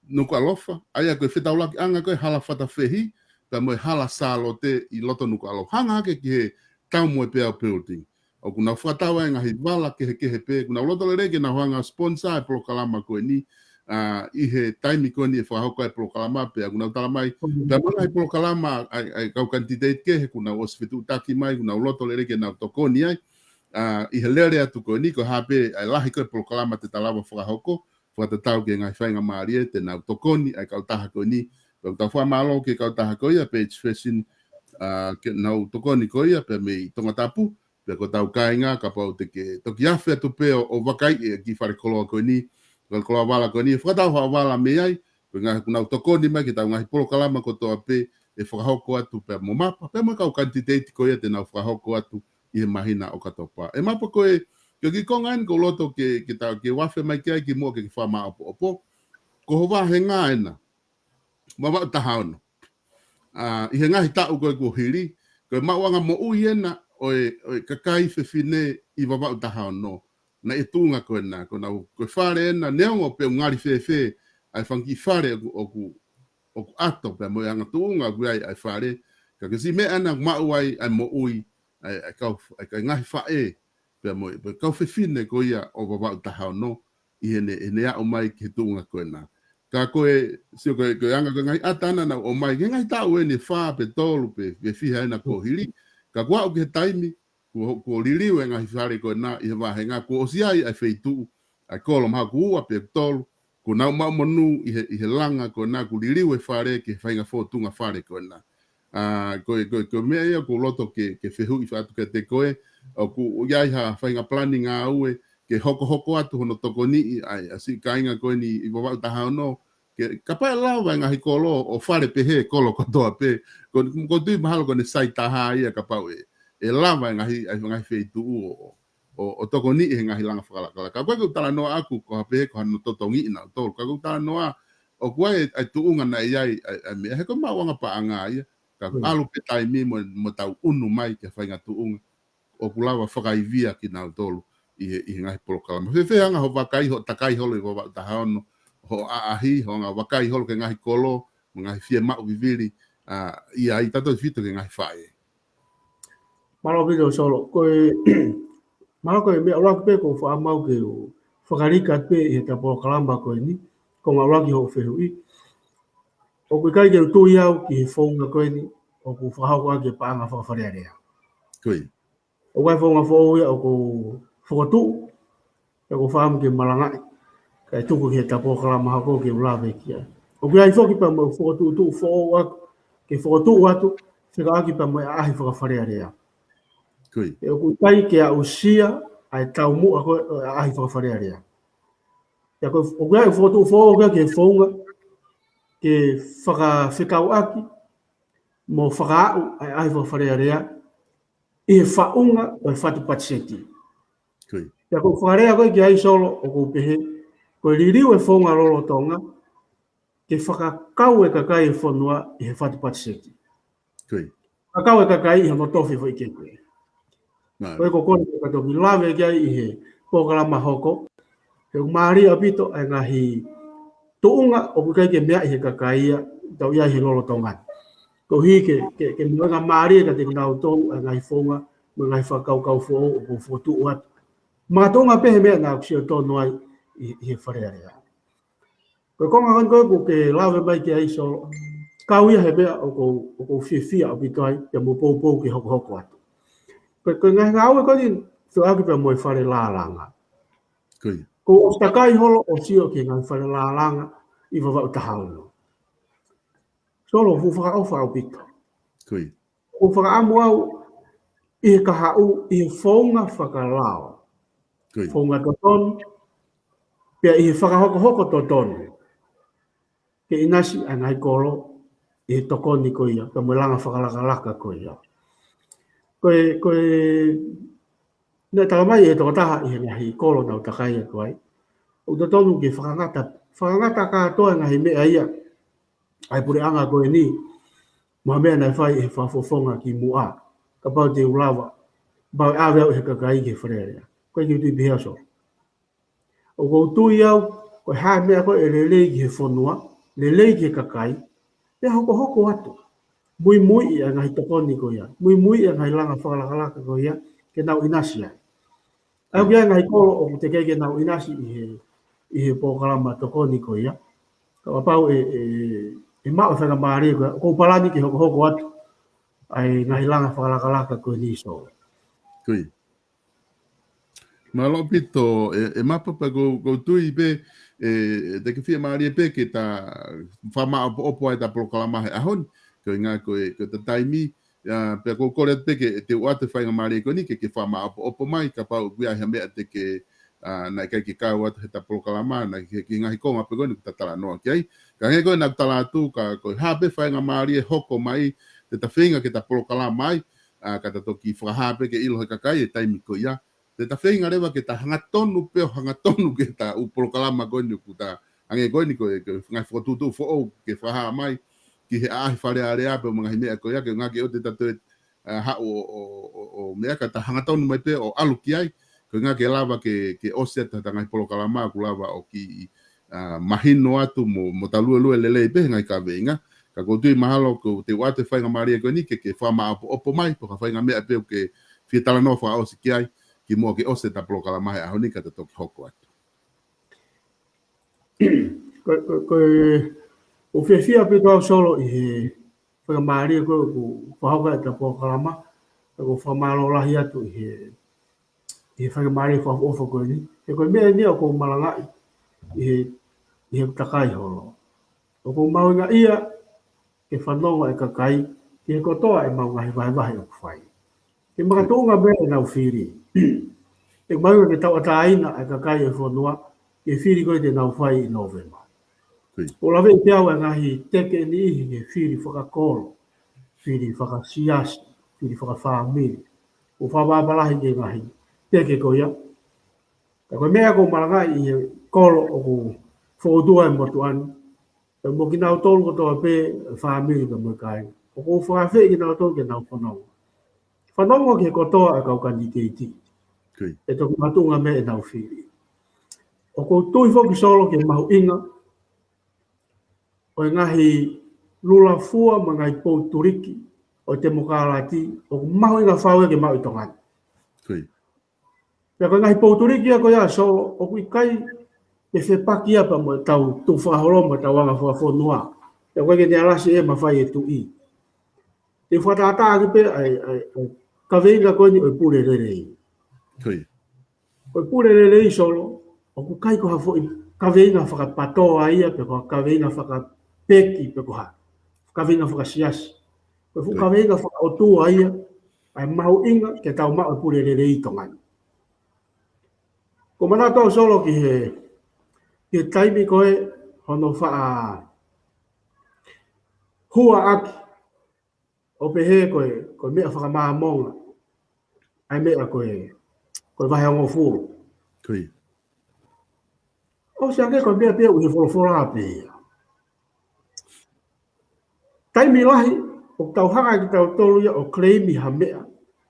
no ko alofa ai ko feta ula anga ko hala fata fehi pa mo hala salo te i loto no ko alo hanga ke ki tau mo pe building o kuna whatawa ngahi wala ke he pe kuna loto le ke na hanga sponsor e polokalama ko ni i he taimi ko ni e whahoko e polokalama pe kuna tala mai pe mana e polokalama ai kau candidate ke he kuna os fitu taki mai kuna loto le ke na toko ni ai i he lere atu ko ni ko hape ai lahi ko e polokalama te talawa whahoko whatatau ke ngai whainga maarie te na toko ni ai kau taha ko ni kau tau whamalo ke kau taha ko ia page fashion ke nau toko ni ko ia pe me tonga tapu pe ko tau kainga ka pau te ke toki afe atu pe o wakai e ki whare koloa ko ni koloa wala ko ni whakatau wala me ai ko ngahi kunau toko ni mai ki tau ngahi polokalama ko toa pe e whakahoko atu pe mo mapa pe mo kau kantiteit ko ia te nau whakahoko atu i he mahina o katopa e mapa ko e ki kongan ko loto ke tau ke wafe mai kia ki mo ke whama opo ko hova he ngā ena mawa tahaono i he ngahi tau koe ko hiri, koe mauanga mo uiena o kakai whewhine i wawau taha no. Na e tūnga koe nā, koe whare ena neongo pe ngari whewhe, ai whanki whare o ku ato pe mo anga tūnga kui ai whare, ka kasi me ana mau ai mo ui, ai kau ngahi whae, pe mo kau whewhine ko ia o wawau taha no, i hene a o mai ki tūnga koe nā. Ka koe sio koe anga koe ngai atana na o mai ngai tau e ni wha pe tolu pe fiha ena ko hiri ka kua o ke taimi ko liliu e ngai whare koe na i wahenga ko osiai ai feitu ai kolo maha ku ua pe tolu ko nau mau monu i he langa koe na ko liliu e whare ke whainga fōtunga whare koe na koe mea ia ko loto ke whehu i whatu ke te koe o ku iai ha whainga planning a ue ke hoko atu hono toko ni ai asi kainga koe ni i wawau taha no ke kapai lawa ngahi kolo o whare pehe kolo kotoa pe ko tui mahalo kone sai taha ia kapau e lawa ngahi wheitu o toko ni he ngahi langa whakalakala ka koe kutala noa aku ko hapehe ko hano totongi ina tolu ka kutala noa o kua ai tuunga na iai mea he ko mawanga paanga ia ka alu pe taimi mo tau unu mai ke whainga tuunga o kulawa whakaivia ki nau tolu i ngai polokalama. Whewheanga ho wakai ho takai holo i wawa tahaono, ho aahi, ho ngā wakai holo ke ngahi kolo, ngahi fie mau viviri, i ai tato fito ke ngahi whae. Malo video solo koe malo koe me ora pe ko fa mau ke o whakarika pe e ta po kalamba koe ni ko ma ora ki ho whehui o koe kai ke tu iau ki he whaunga koe ni o ko whahau ke paanga whakawharearea Koe. o kai whaunga whau ia o ko whakatu e ko whaamu ke malangai kai tuku ki he ta po kalamba hako ke ulawe kia o koe ai whoki pa mo whakatu tu whau ke whakatu atu whika pa mo ahi whakawharearea Koe. e o kai ke a usia ai tau mu ako ai whakawharearea. Ia koe o kai whakatu whau ke whaunga ke whakawhikau aki mo whakaau ai whakawharearea i he whaunga o he whatu patiseti. Koe. Ia koe whakarea koe ki ai solo o kou pehe koe ririu e whaunga lolo tonga ke whakakau e kakai e whanua i he whatu patiseti. Koe. Kakau e kakai i he motofi fo i ke koe. Koe ko kone ka toki lawe ki ai i he pōkalama hoko. He maari apito ai ngahi tuunga o kukai ke mea i he kakaia tau ia i he lolo tongan. Ko hi ke mga maari ka te kinau tau ai ngahi whonga mo ngahi whakau fo o ko whotu uat. Mga tuunga pehe mea nga kusio tonu ai i he wharearea. Koe konga kan koe ko ke lawe mai ki ai solo. Kau ia he mea o ko whiwhia apito ai ya mo pou ki hoko atu. Koe ngai ngau e koni so aki pe moi whare lālanga. Koe. Ko o takai holo o sio ki ngai whare lālanga i wawau tahauno. Solo fu whakau whakau pito. Koe. Ko whakaamu au i he kahau i he whaunga whakalao. Koe. Whaunga totonu pia i he whakahoko totonu. Ke inasi a ngai koro i he tokoni ko ia. Ka mwelanga whakalaka ko ia. Koe ne takamai e tokotaha i he ngahi kolo nau takai e koe. O te tonu ki whakangata katoa ngahi mea ia. Ai pure anga koe ni. Moha mea nai whai e whafofonga ki mua. Ka pau te ulawa. Pau aweo he kakai ki wharerea. Koe ki utui pihea so. O kou tui au, koe hae mea koe e lelei ki he whonua. Lelei ki he kakai. Pea hoko atu. Mui i a ngahi tokoni ko ia. Mui i a ngahi langa whakalakalaka ko ia. Ke nau inasi ai. Au kia ngahi kolo o te kei ke nau inasi i he pōkalama tokoni ko ia. Ka wapau e mao whaka maari ko ia. Kou palani ki hoko atu. Ai ngahi langa whakalakalaka ko ni so. Koe. Malo pito e mapapa go tui pe te ke fia maari pe ke ta whama opo ai ta pōkalama he ahon. Ko ngā koe te taimi, pe ko kore te ke te uate whainga maari ko ni ke whama opo mai, ka pau guia hea mea te ke nai kai ki kau atu he ta polokalama, nai ki ngahi konga pe koni ta tala noa ki ai. Ka ngai koe nau tala atu, ka koe hape whainga maari e hoko mai, te ta whinga ke ta polokalama mai, ka ta toki whakahape ke ilo he kakai e taimi ko ia. Te ta whinga rewa ke ta hangatonu peo hangatonu ke ta polokalama koni ku ta ange koni koe ngai whakatutu fo ke whaha mai, ki he ahi whare area pe o mga himea ko ia, ke ngaki o te tatoe ha o mea ka ta hangatonu mai pe o alu ki ai, ko ngaki e lava ke oset ta ngai polokalama ku lava o ki mahino atu mo talua lelei pe ngai ka veinga, ka kotui mahalo ko te wate whainga maria ko ni ke whama opo mai, po ka whainga mea pe o ke whietala no wha osi ki ai, ki mua ke oset ta polokalama he ahoni ka te toki hoko atu. O whiawhia pe tau solo i he whakamāria koe ko whahauka e ta pōkalama ko whamalo lahi atu i he whakamāria whaofa koe ni. E koe mea ni o ko malangai i he takai holo. O ko maunga ia ke whanonga e kakai ki he kotoa e maunga he vahe o kwhai. Ke makatunga mea e nau whiri. E maunga ke tau ataina e kakai e whanua ke whiri koe te nau whai i November. O lawe te au e ngahi teke ni ihi ke whiri whakakolo, whiri whakasiasi, whiri whakawhamiri. O whawabalahi ke ngahi teke ko ia. Ka koe mea ko marangai i he kolo o ko whaotua e motuani. E mo ki nau tolu ko toa pe whamiri ka mo kai. O ko whakawhi ki nau tolu ke nau whanonga. Whanonga ke kotoa e kaukani teiti. E toku matunga me e nau whiri. O ko tui whoki solo ke mahu inga, o ngahi lula fua ma ngai pouturiki o te mokalati o maho inga whau ke mau i tongan. Koi. Pea koe ngahi pouturiki a koe a so o kui kai e whepaki apa mo tau tu whahoro mo tau anga whawhonua. Pea koe ke te alasi e mawhai e tu i. Te whatata aki pe ai ka veinga koe ni o pure rerei. Koi. O pure rerei solo o ku kai ko hafo i ka veinga whakapatoa ia pe ko ka veinga whakapeki pe ko ha. Ka veinga whakasiasi. Koe fu ka veinga whakaotua ia ai mahu inga ke tau mao pure rerei tongan. Ko mana tau solo ki he taimi koe hono wha hua aki o pehe koe mea whakamaa monga ai mea koe vahe ongo furu. Koi. O se ake koe mea pia uhe wholofora ape. Taimi lahi o tau hanga ki tau tolu ia o kleimi ha mea.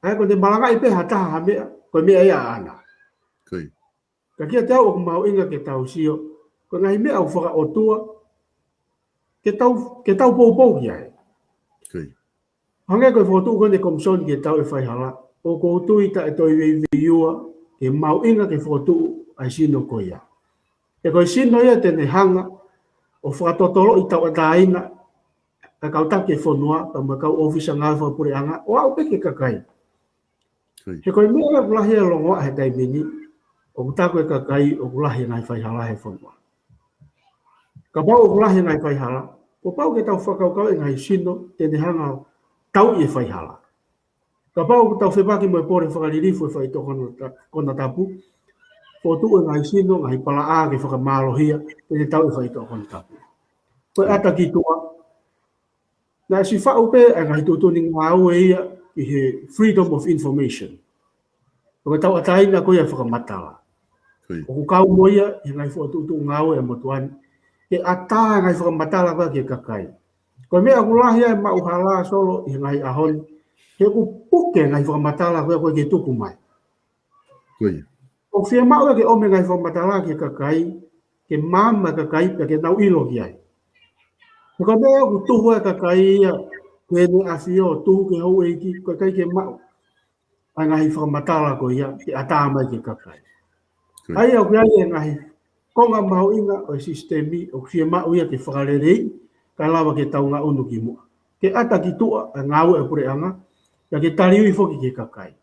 Ai koe te malanga i pe hataha ha mea koe mea ia ana. Koi. Ka kia te au o kumau inga ke tau sio. Koe ngahi mea o whaka o tua ke tau pou ki ai. Koi. Hange koe whotu koe ne komson ke tau e whaihala. O koutu i ta e toi veiua ke mau inga ke whotu ai sino koe ia. E koe sino ia tene hanga o whakatotoro i tau ataina ka kautake whonua pa makau ofisa ngā whapure anga o au peke kakai. Koi. He koe mea kulahi e longoa he taimini o kutako e kakai o kulahi ngai whaihala he whonua. Ka pau o kulahi ngai whaihala o pau ke tau whakaukau e ngai sino tene hanga tau i e whaihala. Ka pau ko tau whepaki mo e pore whakaririfu e whaito kona tapu. O tu e ngai sino ngai pala a ke whakamalohia tene tau e whaito kona tapu. Koe ata ki tua. Na si whaupe e ngai tutuni ngā ue ia i he freedom of information. Koe tau ataina koe e whakamatala. Koi. O kukau mo ia i ngai whatutu ngā ue e motuani. E ata ngai whakamatala koe ke kakai. Koe mea kulahia e mauhala solo i ngai ahoni. He ku puke ngai whakamatala koe ke tuku mai. Koi. O whia mau ke ome ngai whakamatala ke kakai, ke mama kakai pe ke nau ilo ki ai. Ko mea ku tuhu e kakai ia, ke ne asio tuhu ke hou eiki, koe kai ke mau. Ai ngai whakamatala koe ia, ke atamai ke kakai. Koi. Ai au kia ia ngai, konga mau inga o sistemi, o whia mau ia ke whakarerei, ka lawa ke tau ngā unu ki mua. Ke ata ki tua, a ngāu e pure anga, ya ke tariui foki ke kakai.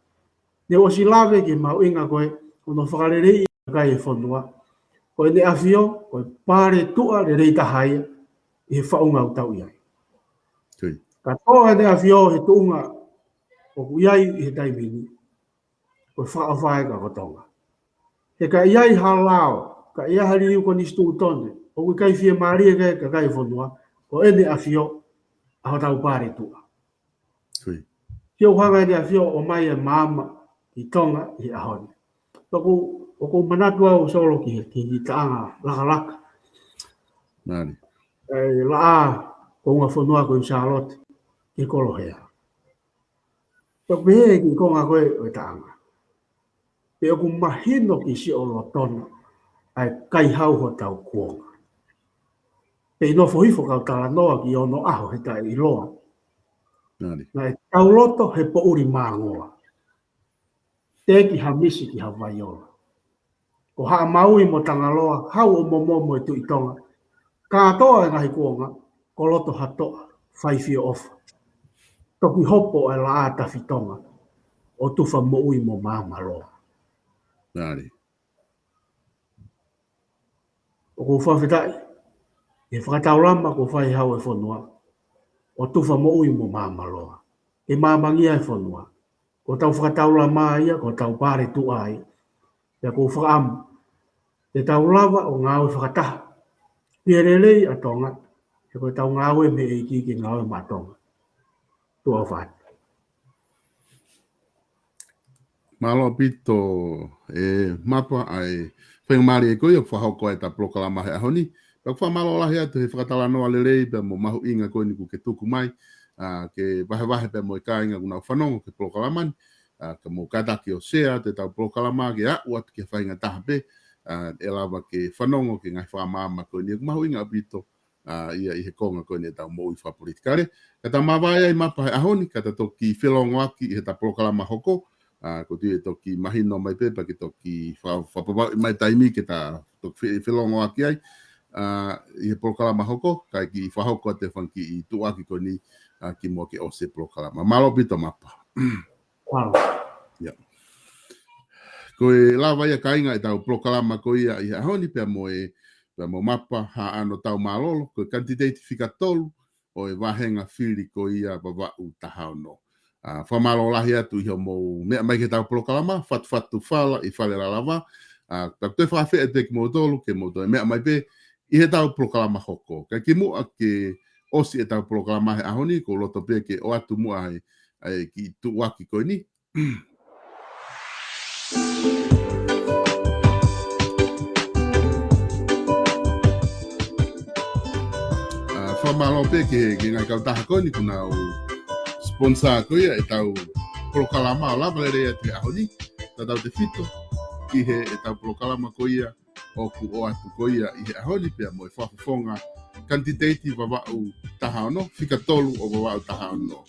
Ne o si lawe ke mau inga koe, ono whakarerei i kakai e whanua. Koe ne awhio, koe pare tua le rei tahai, i he whaunga u tau iai. Koi. Ka toa ne awhio he tuunga, o ku iai i he taimini, koe whaawhae ka kotonga. He ka iai halao, ka iai haririu ko nistu utone, o ku kai fie maria ka kai whanua, ko ene awhio, aho tau pare tua. Koi. Tio hanga ni awhio o mai e mama, i tonga, i ahone. O ko manatua o solo ki taanga laka. Nani. Laa, ko unga whanua ko i Charlotte, ki kolo hea. Tok mehe ki konga koe o i taanga. Pe o ku mahino ki si o lotona, ai kai hau ho tau kuonga. Pe ino fohifo kau tala noa ki ono aho he tai iloa. Nani. Na e tau loto he po uri māngoa. Te ki hamisi ki Hawaiola. Ko haa maui mo tangaloa, hau o momo e tu i tonga. Kātoa e ngahi kuonga, ko loto hatoa, whaifio ofa. Toki hopo e la a tafitonga, o tufa mo ui mo māmaloa. Nani. O ko whawhetai, e whakataurama ko whai hau e whanua, o tufa mo ui mo māmaloa. E māmangia e whanua. Ko tau whakataurama ia, ko tau pare tu ai. Ia ko whakaamu. Te tau lava o ngāwe whakataha. Pierelei a tonga, e ko tau ngāwe me eiki ki ngāwe mātonga. Tua whai. Malo pito e mapa ai whenga maari e koe o whahoko e ta prokalama he ahoni. Pau whamalo lahi atu he whakatala noa lelei pe mo mahu inga koe ni ku ke tuku mai. Ke wahe pe mo i ka inga kuna whanongo ke prokalamani. Ka mo kataki o sea te tau prokalama ke a uatu ke whainga taha pe. E lawa ke whanongo ke ngai whamama koe ni ku mahu inga pito ia I he konga koe ne tau mo I wha politikare. Ka ta mawai ai mapa he ahoni, ka ta toki whelongo aki I he ta polokalama hoko, ko tu e toki mahino mai pepa ki toki whapapau mai taimi ke ta toki whelongo aki ai, I he polokalama hoko, kai ki whahoko te whanki I tuaki koe ni ki mua ke o se polokalama. Malo pito mapa. Yeah. Koe lawa ia kainga I tau polokalama ko ia I ahoni pia mo mapa ha ano tau malolo, koe kandidate fika tolu, o e wahenga whiri ko ia wawau tahaono. Whamalolahi atu I mo mea mai ke tau polokalama, fatu whala I whale lalawa, tak te whawhi e te ki mo tolu, ke mo to e mea mai pe, I he tau polokalama hoko. Kai ki mua ke osi e tau polokalama he ahoni, ko loto pe ke o atu mua ai ki tuwaki koe ni. Whamalo pe ke ngai kau taha koe ni kuna o sponsor koe ia e tau polokalama o lava lere te ahoni, ta tau te fito, ki he e tau polokalama koe ia o ku o atu koe ia I he ahoni pia mo e whafafonga kandidati wawau taha ono, fika tolu o wawau taha ono.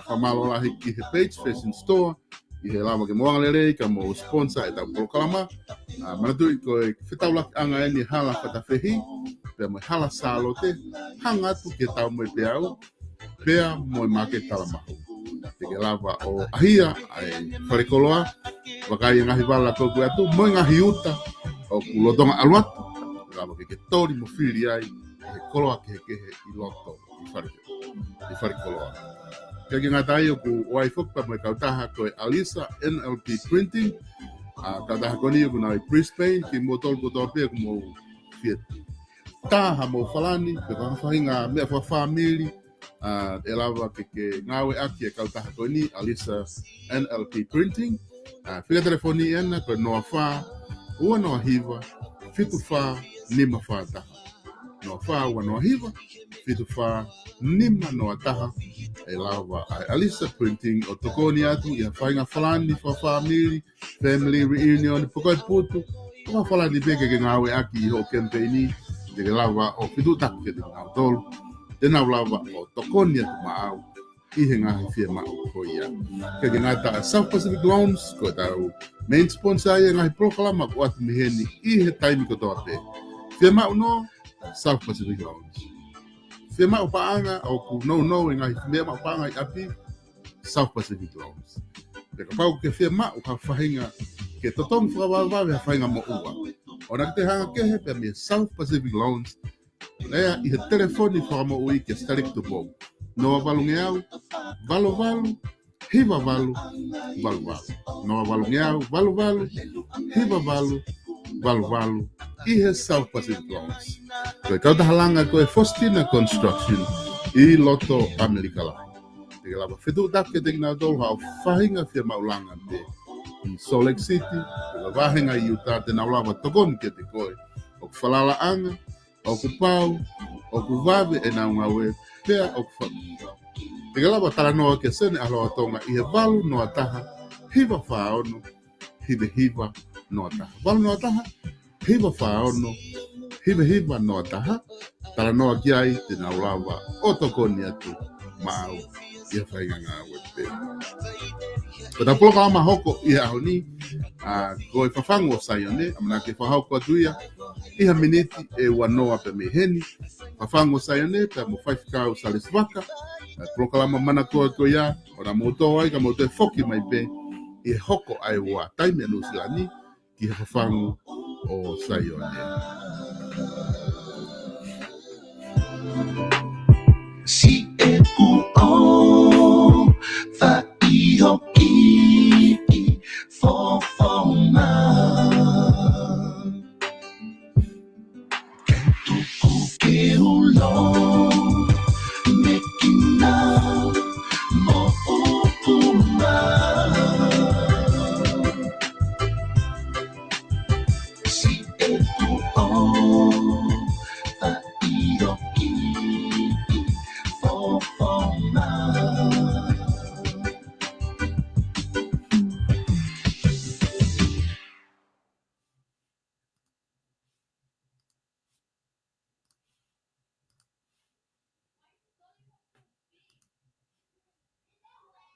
Whamalo lahi ki he page, fashion store, I he lava ke moanga lere, ka mo sponsor e tau polokalama, manatui koe whetaulaki anga eni hala whatawhehi, pea mo hala salo te hanga atu ke tau mo te au pea mo make talamahu te ke lava o ahia ai wharekoloa wakai ngahi wala koku atu mo ngahi uta o ku lotonga aluatu lava ke tori mo whiri ai he koloa ke kehe I loto I wharekoloa ke ngatai o ku oai whukpa mo kautaha koe Alisa NLP Printing kautaha koni o ku nai Brisbane ki mo tolu kotoa pea ku mo fiat taha mo falani pe ka whainga mea whawhamiri e lawa ke ngawe aki e kautaha koe ni Alisa NLP Printing whika telefoni ena koe noa wha ua noa hiva fitu wha nima wha taha noa wha ua noa hiva fitu wha nima noa taha e lawa Alisa Printing o tokoni atu ia whainga falani whawhamiri family reunion pukoi putu Pukoi falani peke ke ngawe aki I ho campaigni te lava o fitu taku ke te ngau tolu, tena lava o tokoni atu maau, I he ngahi whia mau ko ia. Ke ngata South Pacific Loans, ko tau main sponsor ia ngahi polokalama ko atu miheni I he taimi ko toa pe. Whia mau no, South Pacific Loans. Whia mau paanga o ku no I ngahi whia mau paanga I api, South Pacific Loans. Te ka pau ke whia mau ka whahinga ke totongi whakawawawe ha whahinga mo ua. Ora te hanga kehe pe me South Pacific Loans. Lea I he telefoni whakamo ui ke starik tu pou. Noa valu ngeau, valu, hiva valu. Noa valu ngeau, valu, hiva valu. I he South Pacific Loans. Koe kau tahalanga koe Faustina Construction I loto Amerika la. Te lava whetu tak ke te ngā tolu hao whahinga whia maulanga te. I Salt Lake City, la wahenga I Utah te naulawa tokoni ke te koe. O ku whalala anga, o ku pau, o ku wawe e nau ngawe, pea o ku whamu. Te galawa tala noa ke sene aloha tonga I he walu noa taha, hiva whaono, hiva noa taha. Walu noa taha, hiva whaono, hiva noa taha, tala noa ki ai te naulawa o tokoni atu maau. Ia whainga ngā wepe. Ko ta polokalama hoko I ahoni, ko e whawhango saione, amana ke whahauko atu ia, iha miniti e wanoa pe meheni, whawhango saione, pe mo whaifkau salis waka, polokalama mana toa ko ia, ora motoa ai ka motoa e whoki mai pe, I hoko ai wa taime anu silani, ki he whawhango o saione. Si e o fa I hoki for ma tu ke ulo mekina mo upuma si e o